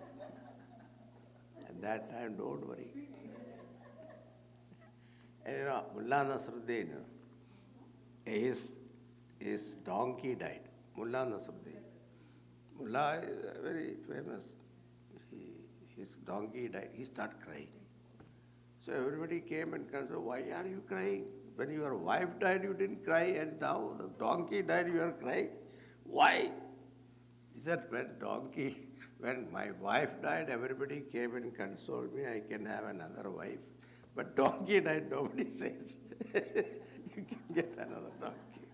At that time, don't worry. And you know, Mullah Nasruddin, his donkey died. Mullah Nasruddin. Mullah is very famous. His donkey died. He started crying. So everybody came and consoled, why are you crying? When your wife died, you didn't cry, and now the donkey died, you are crying. Why? He said, when my wife died, everybody came and consoled me, I can have another wife. But donkey died, nobody says. You can get another donkey.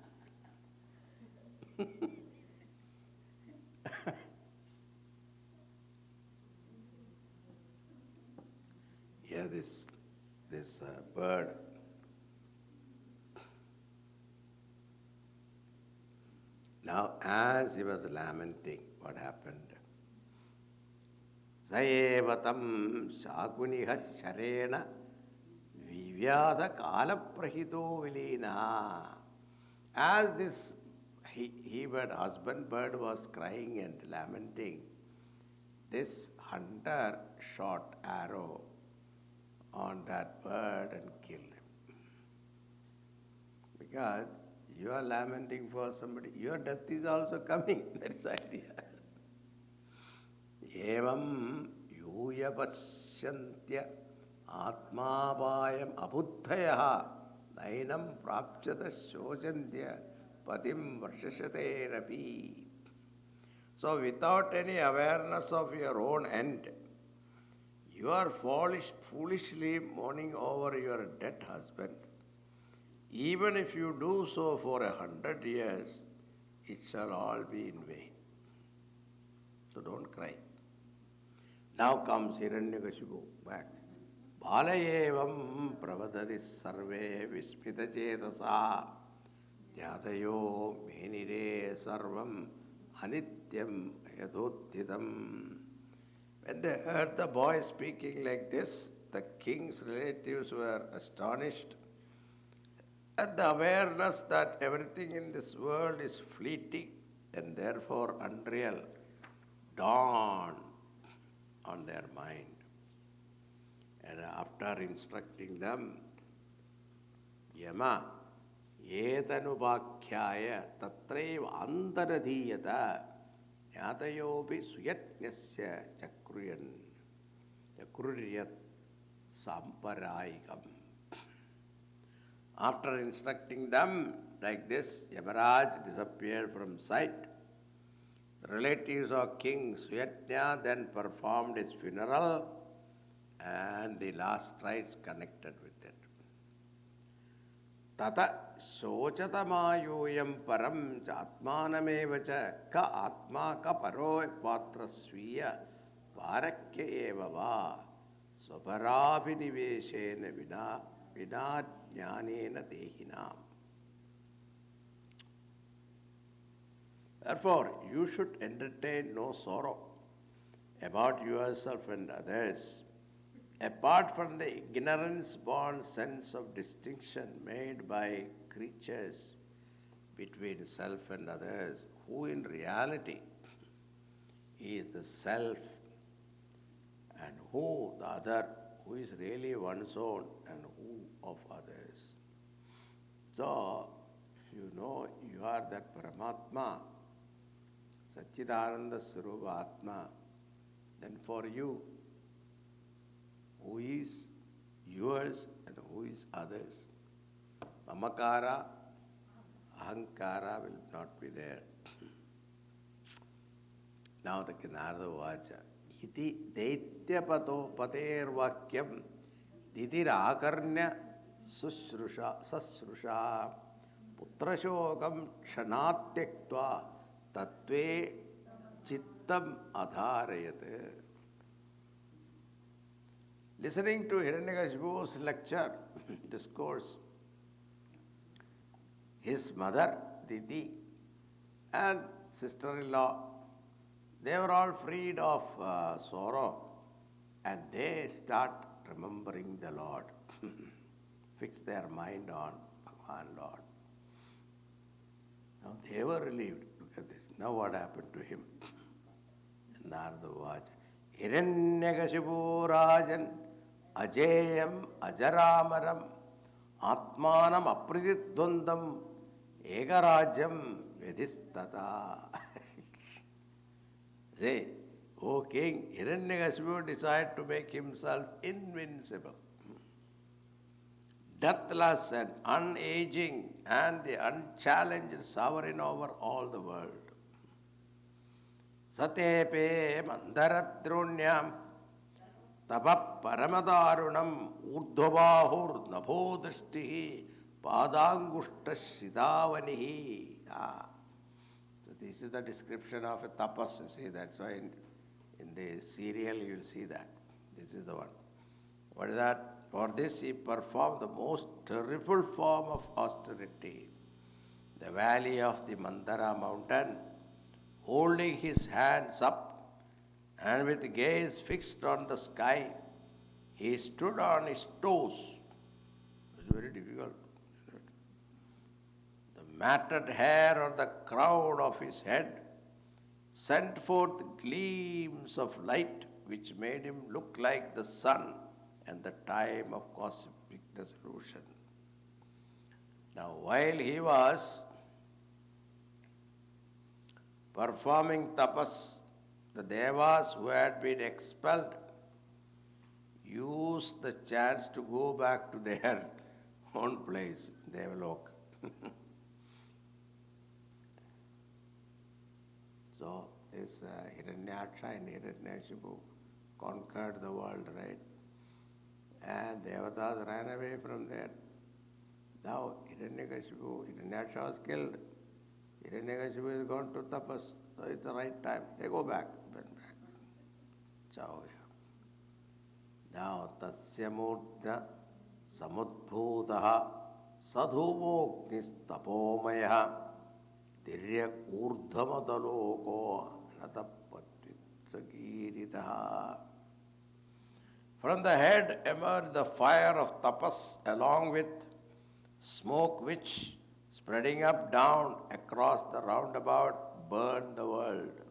Yeah, this bird. Now, as he was lamenting, what happened? Sayevatam shakuniha sharena vivyada kala prahito vilina. As this husband bird was crying and lamenting, this hunter shot arrow on that bird and killed him. Because you are lamenting for somebody, your death is also coming. That's the idea. Evam yuya pasyantya atmāvāyam abuddhayaha nainam prapchata shojantya patim varshashate rapi. So without any awareness of your own end, you are foolishly mourning over your dead husband. even if you do so for 100 years, it shall all be in vain. So don't cry. Now comes Hiranyakashipu back. Balayevam pravadati sarve vispita chetasa jatayo menire sarvam anityam yadhottidam. When they heard the boy speaking like this, the king's relatives were astonished at the awareness that everything in this world is fleeting and therefore unreal dawned on their mind. And after instructing them, Yama etanubakhyaya tatraiva antaradhiyata yatayopi suyatnyasya chakruyat samparayikam. After instructing them like this, Yamaraj disappeared from sight. The relatives of King Suyatnya then performed his funeral and the last rites connected with it. Tata shochatamayuyam param chatmanameva cha ka atma ka paro patra sviya varakya eva va swaparabhiniveshena vina jnanena dehinam. Therefore, you should entertain no sorrow about yourself and others, apart from the ignorance-born sense of distinction made by creatures between self and others, who in reality is the self and who the other, who is really one's own and who of others. So, if you know you are that Paramatma, Satchidananda Swarupa Atma, then for you, who is yours and who is others? Mamakara, Ahankara will not be there. Now the Narada Vacha. Iti Daityapato Pater Vakyam Didirakarnya Sasrusha Putrashokam Kshanatyaktva Tatve Chittam Adharayate. Listening to Hiranyakashipu's lecture, discourse, his mother, Didi, and sister-in-law, they were all freed of sorrow and they start remembering the Lord. Fix their mind on Bhagavan Lord. Now they were relieved. Look at this. Now what happened to him? Narada Vacha. Hiranyakashipu Rajan Ajayam Ajaramaram Atmanam Aprididvandam Egarajam Vedistata. Say, O king, Hiranyakashipu decided to make himself invincible, deathless and unaging, and the unchallenged sovereign over all the world. Satepe mandaradrunyam tapa paramadarunam urdhvabahur nabhodrishtihi padangushta shidavanihi. So this is the description of a tapas, you see. That's why in the serial you will see that. This is the one. What is that? For this he performed the most terrible form of austerity. The valley of the Mandara mountain, holding his hands up and with gaze fixed on the sky, he stood on his toes. It was very difficult. The matted hair on the crown of his head sent forth gleams of light which made him look like the sun and the time of cosmic dissolution. Now, while he was performing tapas, the devas who had been expelled used the chance to go back to their own place, Devalok. So, this Hiranyaksha and Hiranyakashipu conquered the world, right? And Devatas ran away from there. Now Hiranyakashipu was killed. Hiranyakashipu is gone to tapas. So it's the right time. They go back. Went back. Chao. Now tasya murja samudbhutaha sadhumognis tapomaya diryak urdhamadaloko natapatviksagiritaha. From the head emerged the fire of tapas along with smoke which, spreading up down across the roundabout, burned the world.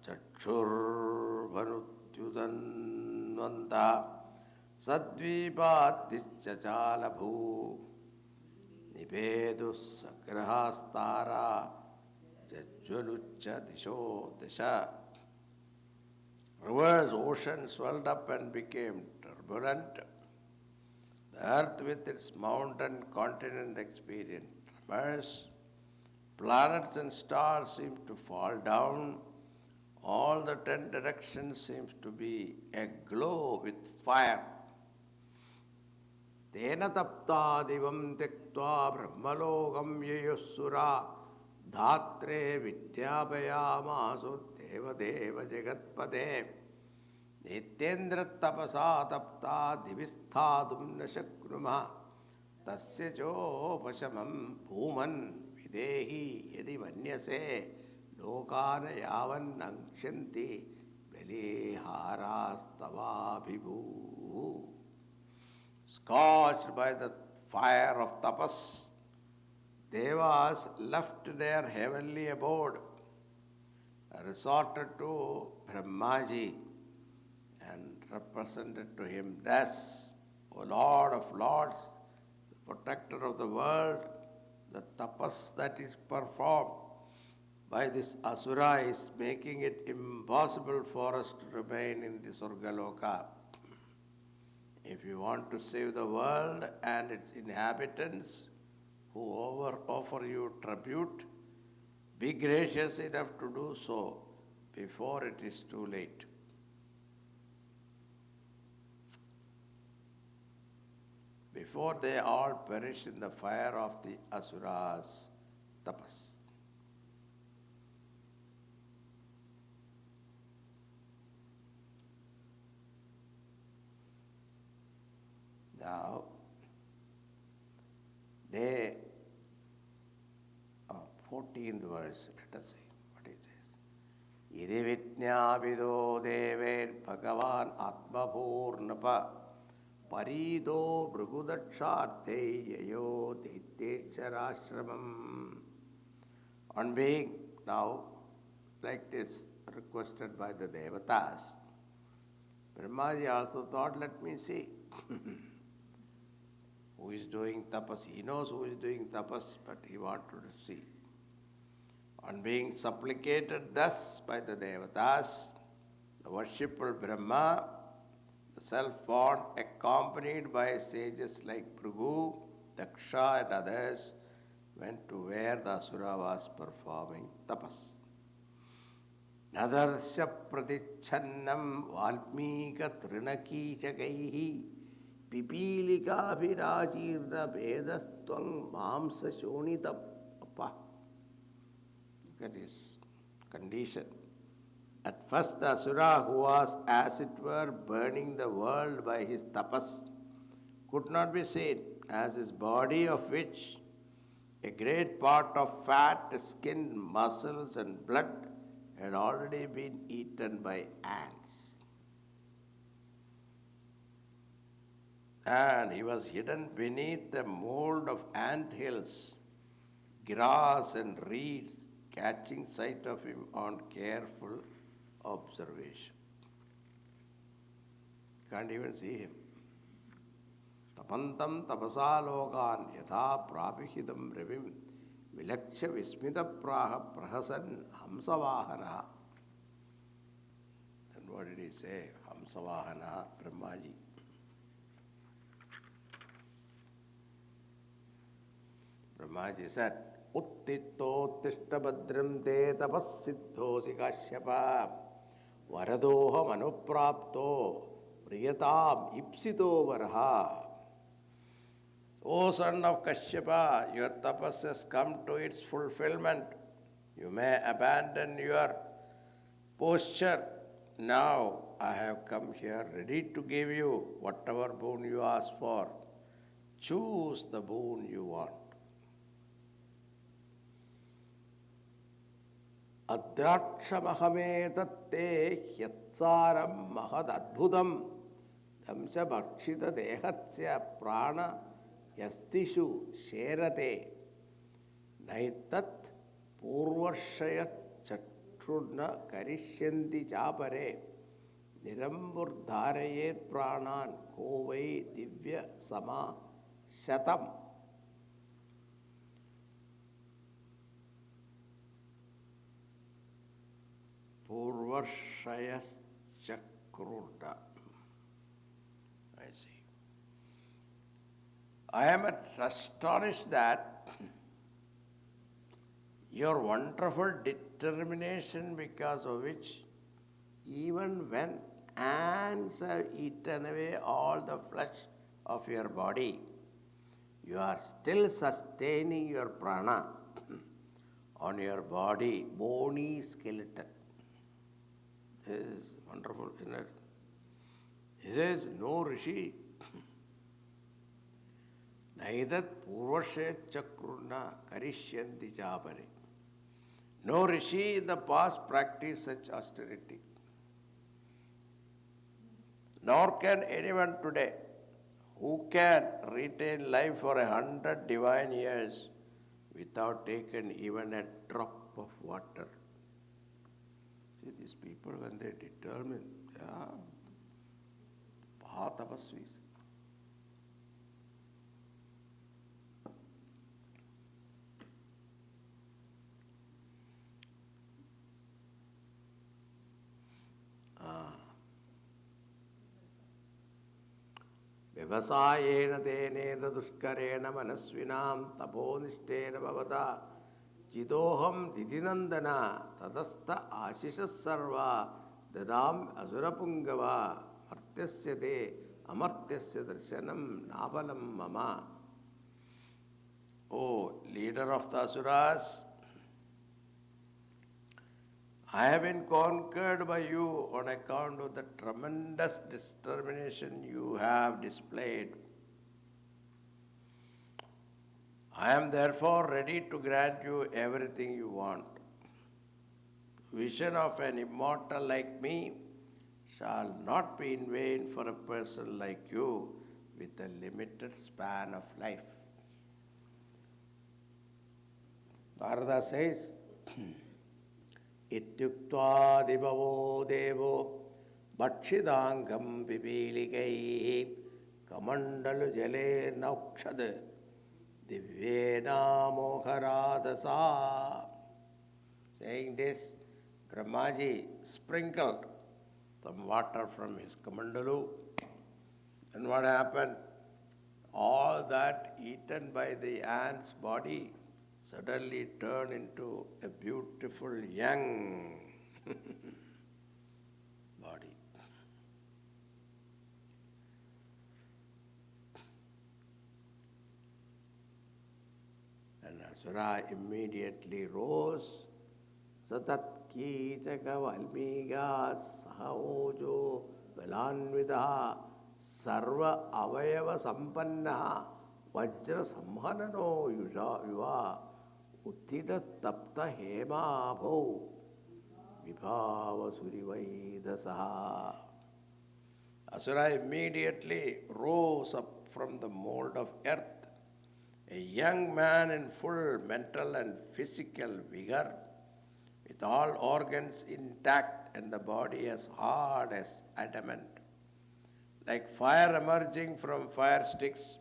Chakshur Bhanutyudanvanta Sadvipatischachalavhu Nipedus Sagrahastara Jajvalucha Disho Disha. Rivers, oceans swelled up and became turbulent. The earth with its mountain continent experienced tremors. Planets and stars seemed to fall down. All the 10 directions seems to be aglow with fire. Tena tapta divam tektva brahmalogam yayusura dhatre vidyapayamasu deva deva jagatpade nityendra tapasa tapta divistadum nashakruma tasya jo pashamam bhuman videhi yadi manyase lokana yavan angshanti beliharastavabhibu. Scorched by the fire of tapas, devas left their heavenly abode, resorted to Brahmaji and represented to him thus, O Lord of Lords, the protector of the world, the tapas that is performed by this asura is making it impossible for us to remain in the Surgaloka. If you want to save the world and its inhabitants who offer you tribute, be gracious enough to do so before it is too late. Before they all perish in the fire of the asuras' tapas. Now, 14th verse, let us see what it says. Iri vitnyavido dever bhagavan atmapurnapa parido brugudaksharte yayo daityesharashramam. On being now, like this, requested by the devatas, Brahmaji also thought, let me see who is doing tapas. He knows who is doing tapas, but he wanted to see. On being supplicated thus by the devatas, the worshipful Brahma, the self-born, accompanied by sages like Bhrigu, Daksha and others, went to where the asura was performing tapas. Nadarsya pratichannam valmika trinakīchakaihi pipīlika virāchirna vedastvang mamsa shonitappa. Look at his condition. At first the asura, who was as it were burning the world by his tapas, could not be seen, as his body, of which a great part of fat, skin, muscles and blood had already been eaten by ants. And he was hidden beneath the mold of ant hills, grass and reeds, catching sight of him on careful observation. Can't even see him. Tapantam tapasalokan yatha prapihidam revim vilaksha vismita praha prahasan hamsavahana. And what did he say? Hamsavahana, Brahmaji. Brahmaji said, Uttitto bhadram te tapassiddhosi kashyapa varadoha manuprapto priyatam ipsito varha. O son of Kashyapa, your tapas has come to its fulfillment. You may abandon your posture. Now I have come here ready to give you whatever boon you ask for. Choose the boon you want. Adrakshamahametatte hyatsaram mahadadbhudam damsa bhakshita dehatsya prana yastishu sherate naitat purvashayat chatrudna karishyanti chapare niramburdharayet pranan kovai divya sama shatam. Purvashayas chakrurda. I see. I am astonished that your wonderful determination, because of which even when ants have eaten away all the flesh of your body, you are still sustaining your prana on your body, bony skeleton. This is wonderful, isn't it? He says, no Rishi, naidat purvashe chakruna karishyanti chapare. No Rishi in the past practiced such austerity. Nor can anyone today who can retain life for 100 divine years without taking even a drop of water. See, these people, when they determine, they are Mahatapasvis. Vyavasayena tenena dushkarena manasvinam taponistena bhavata chidoham didinandana tadastha ashishas sarva dadam asurapungava martyasya te amartyasya darshanam nabalam mama. O leader of the asuras, I have been conquered by you on account of the tremendous determination you have displayed. I am therefore ready to grant you everything you want. Vision of an immortal like me shall not be in vain for a person like you with a limited span of life. Narada says, Ityuktva dibavo devo bhakshidangam pipilikai kamandalu jale naukshad divyena moharadasa. Saying this, Brahmaji sprinkled some water from his kamandalu. And what happened? All that eaten by the ant's body suddenly turned into a beautiful young body. And Asura immediately rose. Satat Kijaka Valmiga Sahaojo Velanvida Sarva Avayava Sampanna Vajra Samhanano Yuva Uttita Tapta Hema Bho Vibhava Surivaidasa. Asura immediately rose up from the mold of earth, a young man in full mental and physical vigor, with all organs intact and the body as hard as adamant. Like fire emerging from fire sticks,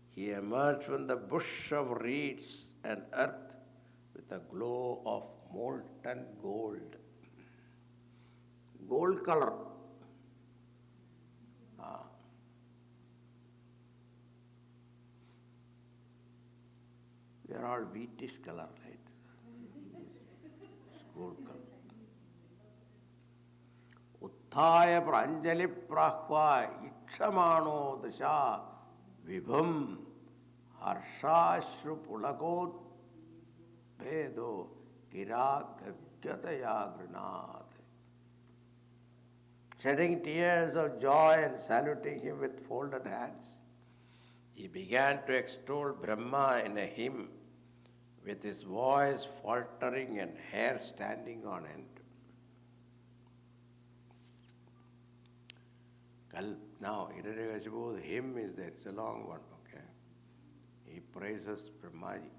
he emerged from the bush of reeds and earth with a glow of molten gold. Gold color. They are all wheatish color, right? It's gold color. Utthaya pranjali prahva ikshamano dasha vibham harshashru pulakot bhedo gira gagyataya granat. Shedding tears of joy and saluting him with folded hands, he began to extol Brahma in a hymn with his voice faltering and hair standing on end. Now, Hiranyakashipu's hymn is there, it's a long one, okay? He praises Brahmaji.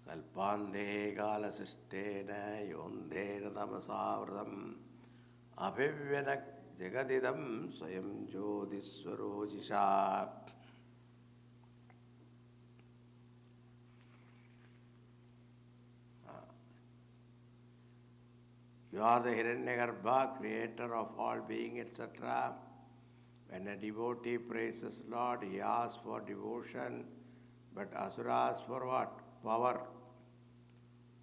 Kalpande kalasistena yondena tamasavratam abhivyanak jagadidam swayam jyotiswarojisha. You are the Hiranyagarbha, creator of all being, etc. When a devotee praises Lord, he asks for devotion, but asuras for what? Power.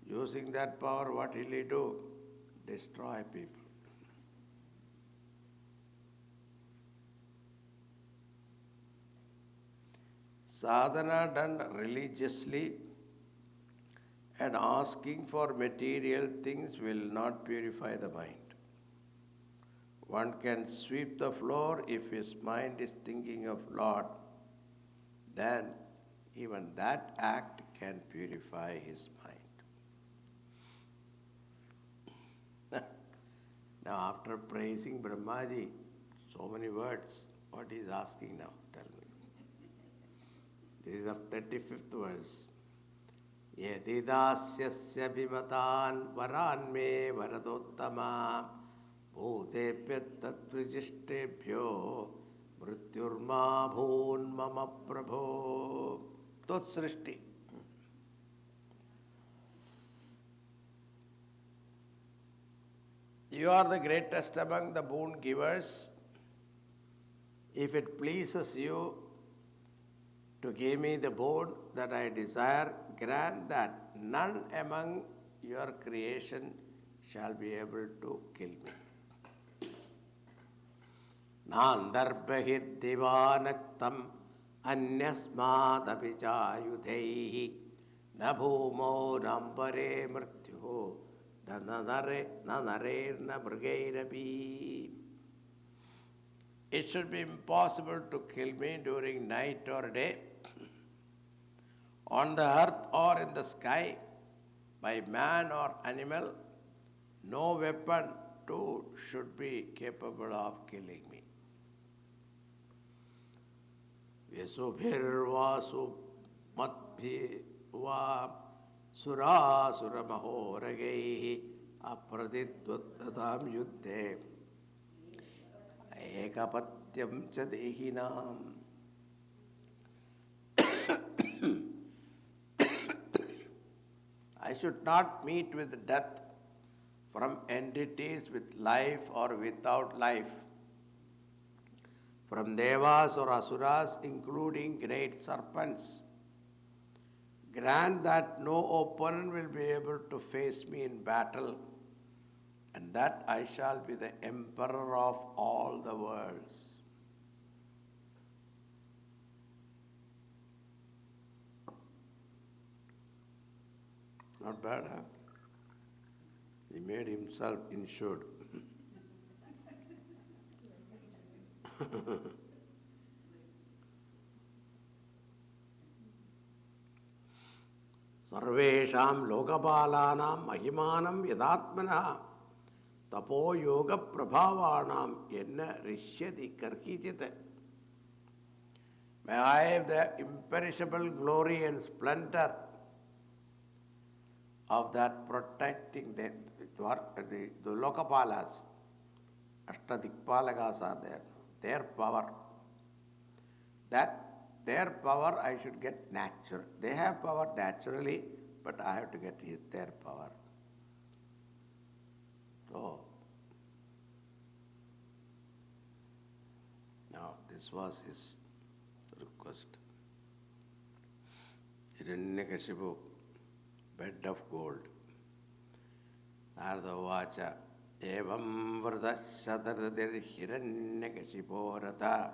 Using that power, what will he do? Destroy people. Sadhana done religiously and asking for material things will not purify the mind. One can sweep the floor if his mind is thinking of Lord, then even that act can purify his mind. Now after praising Brahmaji, so many words, what he is asking now? Tell me. This is the 35th verse. Yedidasyasya bhimatan varan me varadottama bhutepyat tatvijishtebhyo mrityurma bhoon mama prabho. Tot srishti. You are the greatest among the boon givers. If it pleases you to give me the boon that I desire, grant that none among your creation shall be able to kill me. Nandarbahir divanaktam anyasmadapi chayudhaihi na bhumo nambare mrityu na narer na mrigairapi. It should be impossible to kill me during night or day, on the earth or in the sky, by man or animal. No weapon too should be capable of killing me. Vyasubhirvasu matbhiva surasura mahoragaihi apraditvattatam yuddhe ekapatyam cha dehinam. I should not meet with death from entities with life or without life, from devas or asuras, including great serpents. Grant that no opponent will be able to face me in battle, and that I shall be the emperor of all the worlds. Not bad, huh? He made himself insured. Sarvesham lokapalanam mahimanam yadatmana tapo yoga prabhavanam yenna rishyati karkichita. May I have the imperishable glory and splendor of that protecting the Lokapalas, Ashtadikpalakas are there, their power. That their power I should get natural. They have power naturally, but I have to get their power. So, now this was his request. Hiranyakashipu, bed of gold. Narada Vacha, Evam Vrta Sataradir Hiranyakashipo Rata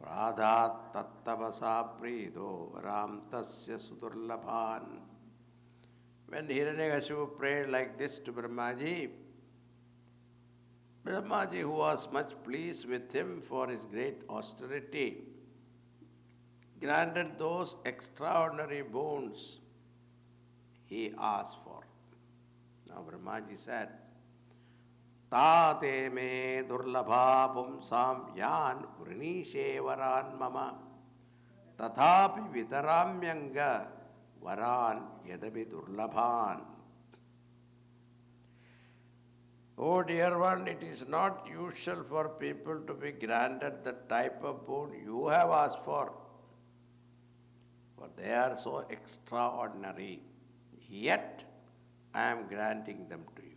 Pradhat tattavasa prido varam tasya sudurlabhan. When Hiranyakashipu prayed like this to Brahmaji, Brahmaji, who was much pleased with him for his great austerity, granted those extraordinary boons he asked for. Now Brahmaji said, Tate me durlabha pumsam yan vrinishe varan mama tathapi vitaramyanga varan yadapi durlabhan. Oh dear one, it is not usual for people to be granted the type of boon you have asked for they are so extraordinary. Yet I am granting them to you.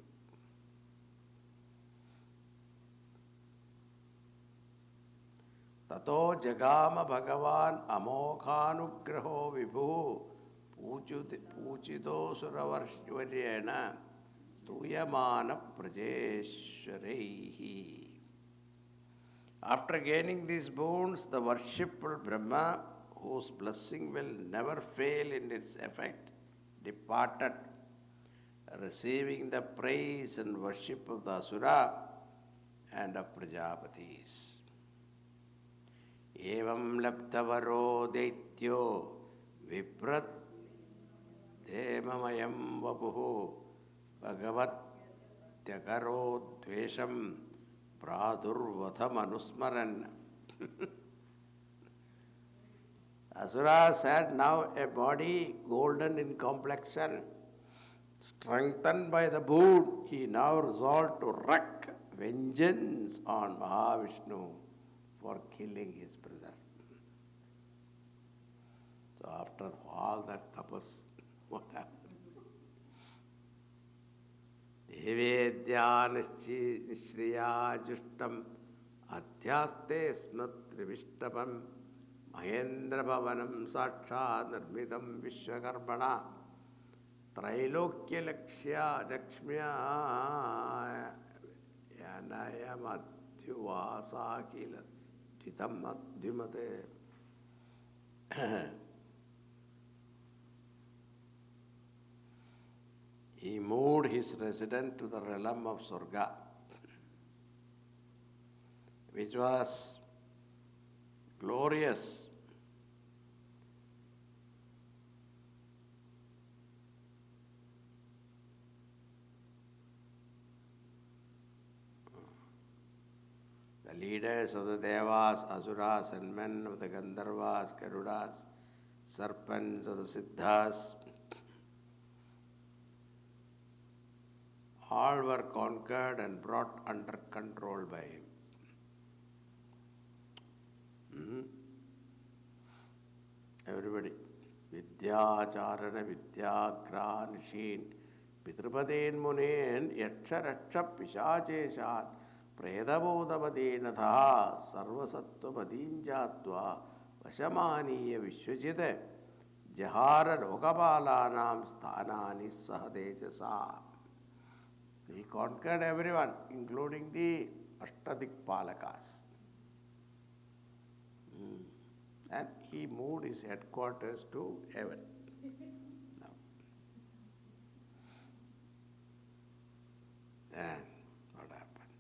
Tato jagama bhagavan amokhanugraho vibhu puchido suravarshvaryena stuyamana prajeshwarehi. After gaining these boons, the worshipful Brahma, whose blessing will never fail in its effect, departed, receiving the praise and worship of the Asura and of Prajapatis. Evam labdhavaro daityo viprat demamayam vapuhu bhagavat tyakaro dvesham pradurvatham anusmaran. Asuras had now a body golden in complexion. Strengthened by the boon, he now resolved to wreak vengeance on Mahavishnu for killing his brother. So after all that tapas, what happened? Devedya nishriya justam adhyaste smatrivishtabam Mahendra Bhavanam Saksha Nirmidam Vishwakarmana Trailokya Lakshya Lakshmya Yanaya Madhyuvasa Kila Chitam Madhyumate. He moved his residence to the realm of Surga, which was glorious. The leaders of the Devas, Asuras, and men of the Gandharvas, Garudas, serpents of the Siddhas, all were conquered and brought under control by him. Everybody. Vidyacharana Vidyagra Nishin Pitrpaden Munen Yaksha Raksha Pishacheshat Predabodavadenatha Sarvasattva Padinjatva Vashamaniya Vishwajite Jahara Lokapalanam Sthanani Sahadejasa. He conquered everyone, including the Ashtadik Palakas. And he moved his headquarters to heaven. Now. Then what happened?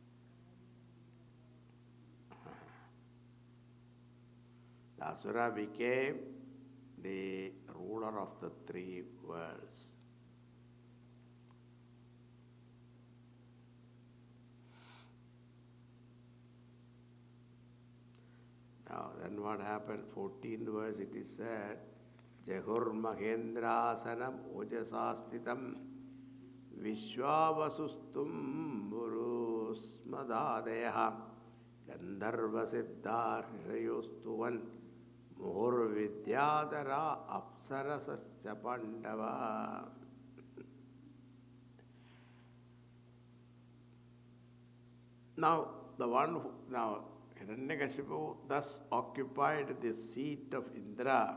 The Asura became the ruler of the three worlds. Now, then what happened? 14th verse it is said, Jahur Mahendrasanam Ojasastitam Vishwavasustum Burusmadadeha Gandharva Siddhar Rishayostuvan Muhur Vidyadara Apsarasascha Pandava. Now, Hiranyakashipu thus occupied the seat of Indra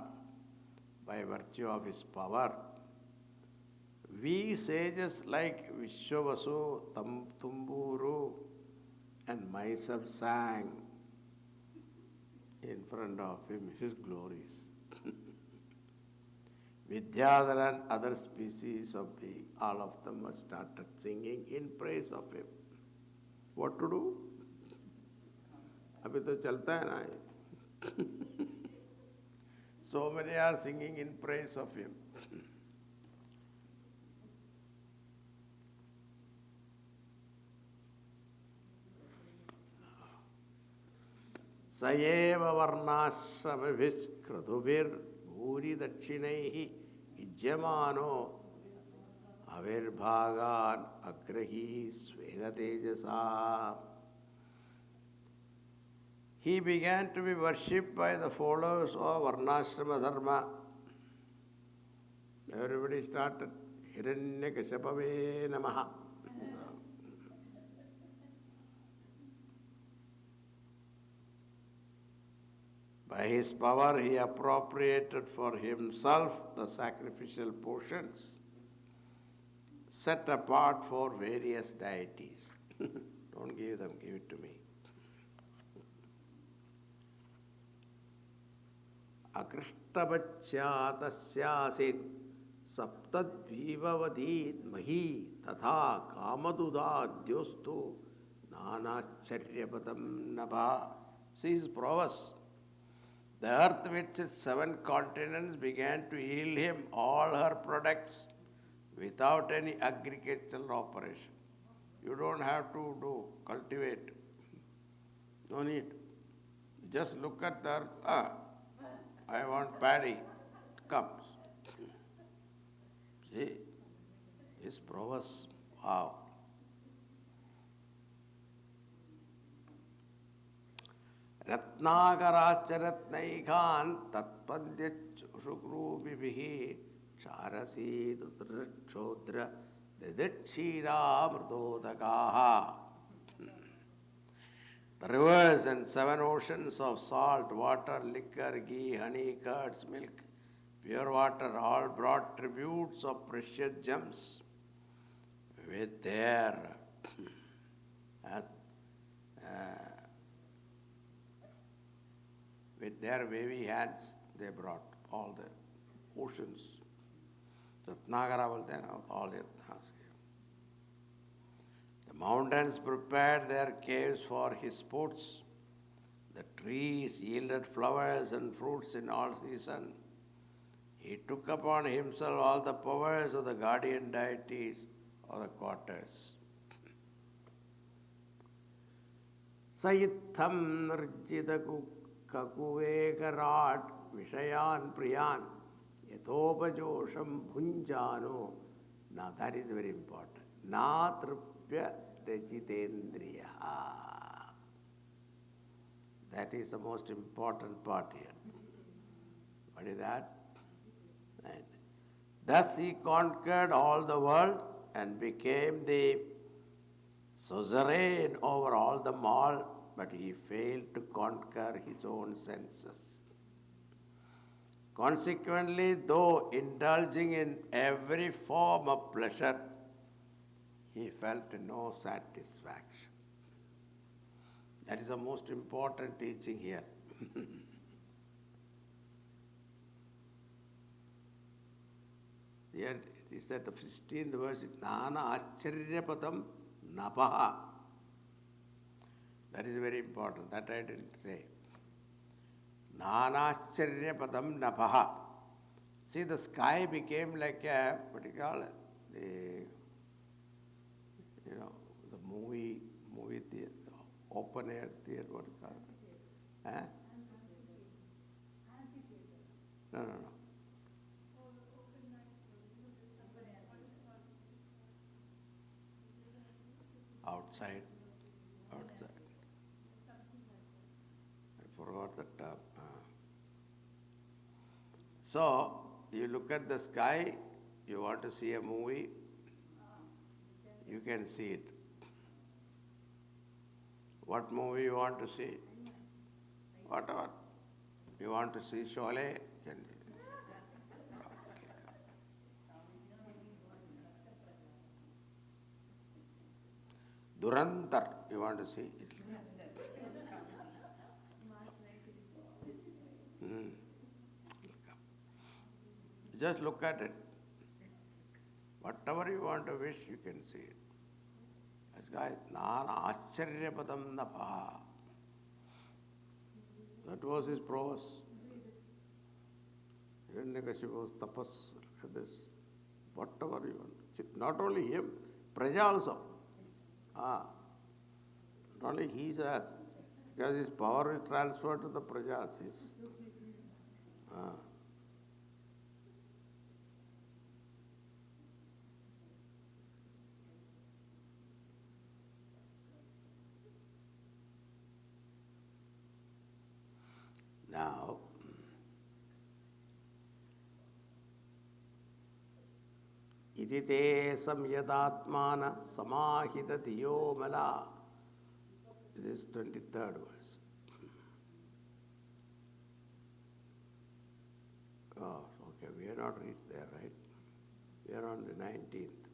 by virtue of his power. We sages like Vishwavasu, Tumburu, and myself sang in front of him his glories. Vidyadhara and other species of being, all of them were started singing in praise of him. What to do? अभी तो चलता है ना ये. So many are singing in praise of him. स एव वर्णाश्रमभिष्कृतुभिर्भूरि दक्षिणैः युज्यमानो अविर्भागान् अग्रही स्वेन तेजसा. He began to be worshipped by the followers of Varnashrama Dharma. Everybody started Hiranyakashapave Namaha. By his power, he appropriated for himself the sacrificial portions set apart for various deities. Don't give them, give it to me. Akrishtabachyatasyasin saptadvivavadit mahi tatha kamadudadyostu nanacharyapatam nabha. See his prowess. The earth with its 7 continents began to yield him all her products without any agricultural operation. You don't have to cultivate. No need. Just look at the earth. I want paddy. It comes. See, his prowess. Wow. Ratnagaracharatnaikhan tatpadyachusukrubibihi charasi dutrachodra diditshira mridodakaha. The rivers and 7 oceans of salt, water, liquor, ghee, honey, curds, milk, pure water, all brought tributes of precious gems with their wavy hands. They brought all the oceans. Ratnagara was there, all the Ratnas. The mountains prepared their caves for his sports. The trees yielded flowers and fruits in all season. He took upon himself all the powers of the guardian deities of the quarters. Sayitham nirjita kakuvekarat vishayan priyan yathopajosham bhunjano. Now that is very important. Na trupya dejitendriya. That is the most important part here. What is that? Right. Thus he conquered all the world and became the suzerain over all them all, but he failed to conquer his own senses. Consequently, though indulging in every form of pleasure, he felt no satisfaction. That is the most important teaching here. Here it is at the 15th verse, Nana Acharyapadam Napaha. That is very important. That I didn't say. Nanacharyapadam Napaha. See, the sky became like a, what do you call it? The movie theater, open air theater, what do you call it? No. Outside. I forgot the term. So, you look at the sky, you want to see a movie, you can see it. What movie you want to see? Whatever. You want to see Sholay? Durantar, you want to see it? Hmm. Just look at it. Whatever you want to wish, you can see it. This guy, Nana Ascharyapadam Napaha. That was his prose. Hiranyakashipu's tapas, look at this. Whatever you want. Not only him, Praja also. Not only he has, because his power is transferred to the Prajas. Now, idite samyadatmana samahita diyo mala. This is 23rd verse. Oh, okay, we have not reached there, right? We are on the 19th.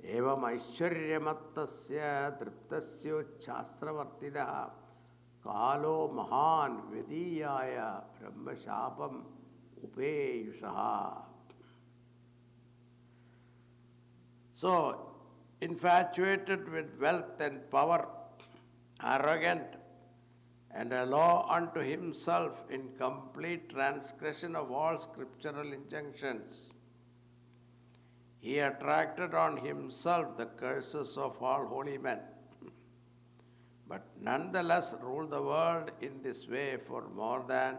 Evam aishwaryamattasya triptasyochhastravartidah kalo mahan vediyaya brahmashapam upeyushaha. So, infatuated with wealth and power, arrogant, and a law unto himself in complete transgression of all scriptural injunctions, he attracted on himself the curses of all holy men, but nonetheless ruled the world in this way for more than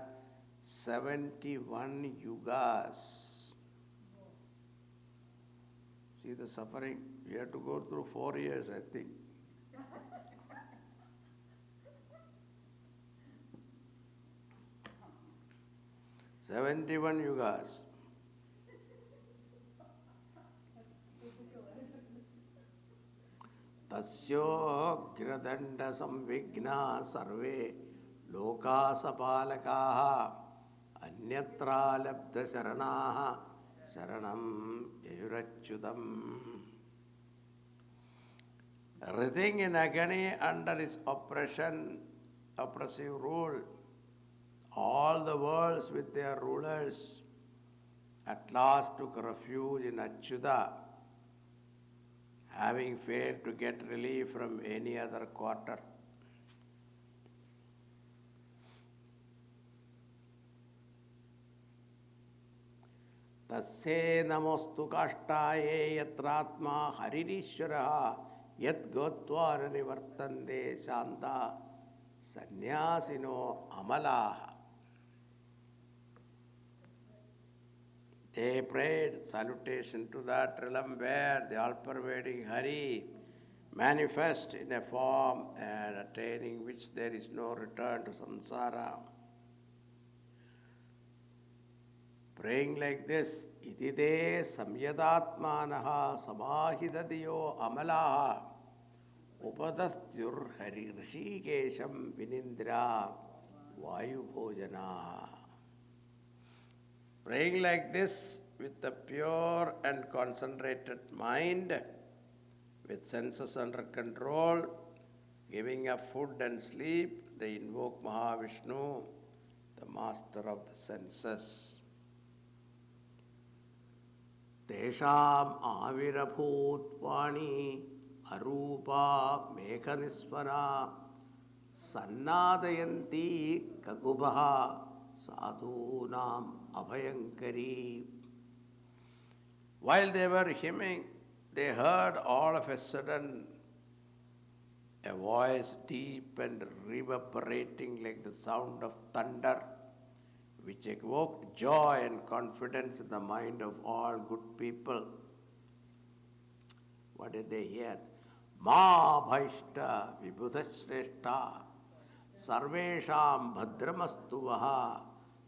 71 yugas. See the suffering? We have to go through 4 years, I think. 71 yugas. Tasyo samvigna sarve lokasapalakaha anyatra labdha sharanaha sharanam yayurachyudam. Everything in agony under his oppressive rule, all the worlds with their rulers at last took refuge in Achyuta, having failed to get relief from any other quarter. Tasye namostu kashtaye yatratma haririshwaraha yat gottvara nivartande shanta sannyasino amalaha. They prayed salutation to that realm where the all-pervading Hari manifests in a form and attaining which there is no return to samsara. Praying like this, idite samyadatmanaha samahidadiyo amalaha upadastyur hari rishikesham vinindra vayubhojanaha. Praying like this with a pure and concentrated mind, with senses under control, giving up food and sleep, they invoke Mahavishnu, the master of the senses. Tesham avirabhut vani arupa mekhanisvara sannadayanti kagubaha sadhunam abhayankari. While they were hymning, they heard all of a sudden a voice deep and reverberating like the sound of thunder, which evoked joy and confidence in the mind of all good people. What did they hear? Ma bhaishta vibhudashreshta sarvesham bhadramastuvaha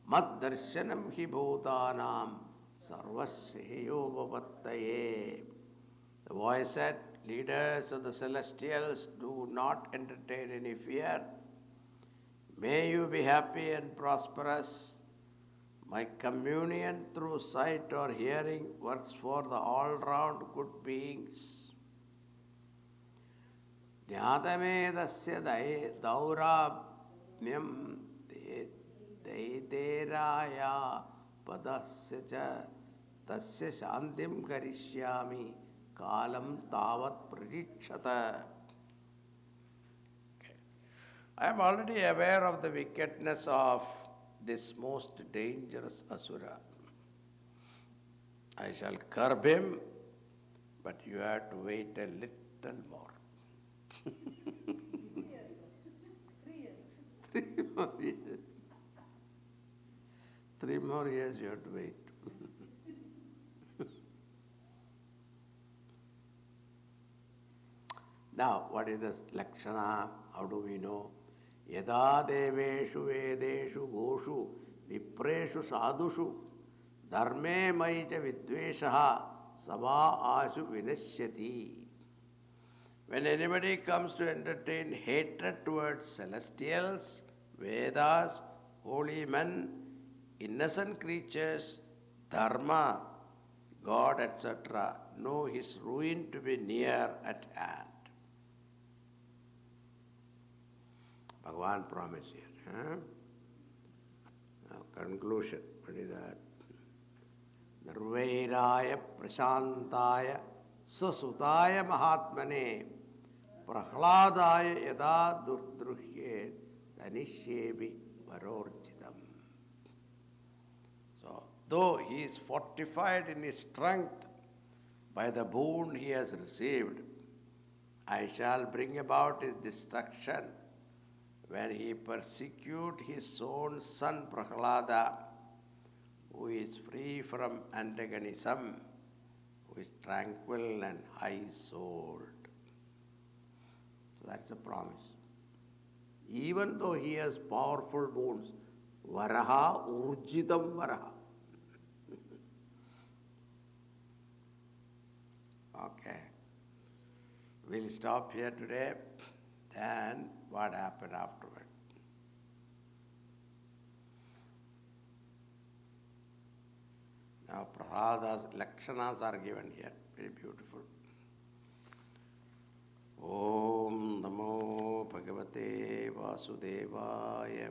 mad darshanam hi bhutanam sarvashreyo vavattaye. The voice said, leaders of the celestials, do not entertain any fear. May you be happy and prosperous. My communion through sight or hearing works for the all-round good beings. Jnatamedasya daurabhyam te Daiteraya padasya cha tasya shantim karishyami kalam tavat pradikshata. I am already aware of the wickedness of this most dangerous asura. I shall curb him, but you have to wait a little more. 3 more years. 3 more years you have to wait. Now, what is the lakshana? How do we know? Yada deveshu vedeshu goshu vipreshu sadhushu dharme maicha vidveshaha sabha ashu vinashyati. When anybody comes to entertain hatred towards celestials, Vedas, holy men, innocent creatures, dharma, God, etc., know his ruin to be near at hand. Bhagavan promised here. Huh? Now, conclusion. What is that? Nirvairaya prashantaya susutaya mahatmane prahladaya yada durdruhye danishyebi varorjitam. So, though he is fortified in his strength by the boon he has received, I shall bring about his destruction when he persecute his own son Prahlada, who is free from antagonism, who is tranquil and high-souled. So that's a promise. Even though he has powerful wounds, varaha urjitam varaha. Okay. We'll stop here today. Then what happened afterward? Now Prahlada's lakshanas are given here. Very beautiful. Om Namo Bhagavate Vasudevaya.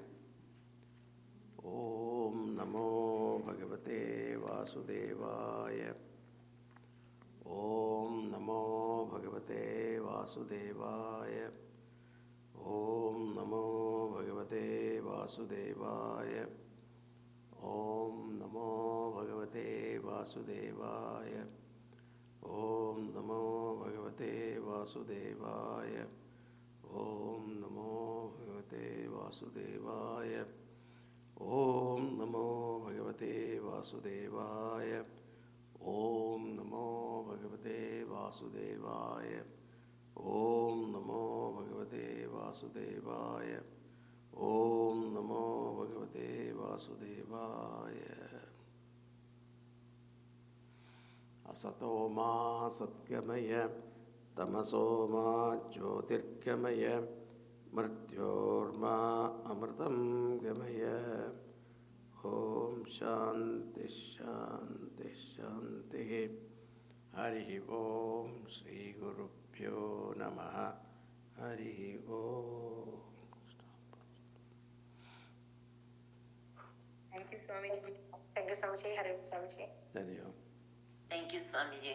Om Namo Bhagavate Vasudevaya. Om Namo Bhagavate Vasudevaya. Om Namo Bhagavate Vasudevaya. Om Namo Bhagavate Vasudevaya. Om Namo Bhagavate Vasudevaya. Om Namo Bhagavate Vasudevaya. Om Namo Bhagavate Vasudevaya. Om Namo Bhagavate Vasudevaya. Om Namo Bhagavate Vasudevaya. Om Namo Bhagavate Vasudevaya. Asato ma satgamaya, tamaso ma jyotirgamaya, mrityorma amritam gamaya. Om Shanti Shanti Shanti. Hari Om Sri Gurubhyo Namaha. Hari Om. Thank you, Swamiji. Thank you, Swamiji. Hari Om, Swamiji. Hari Om. Thank you, Swamiji.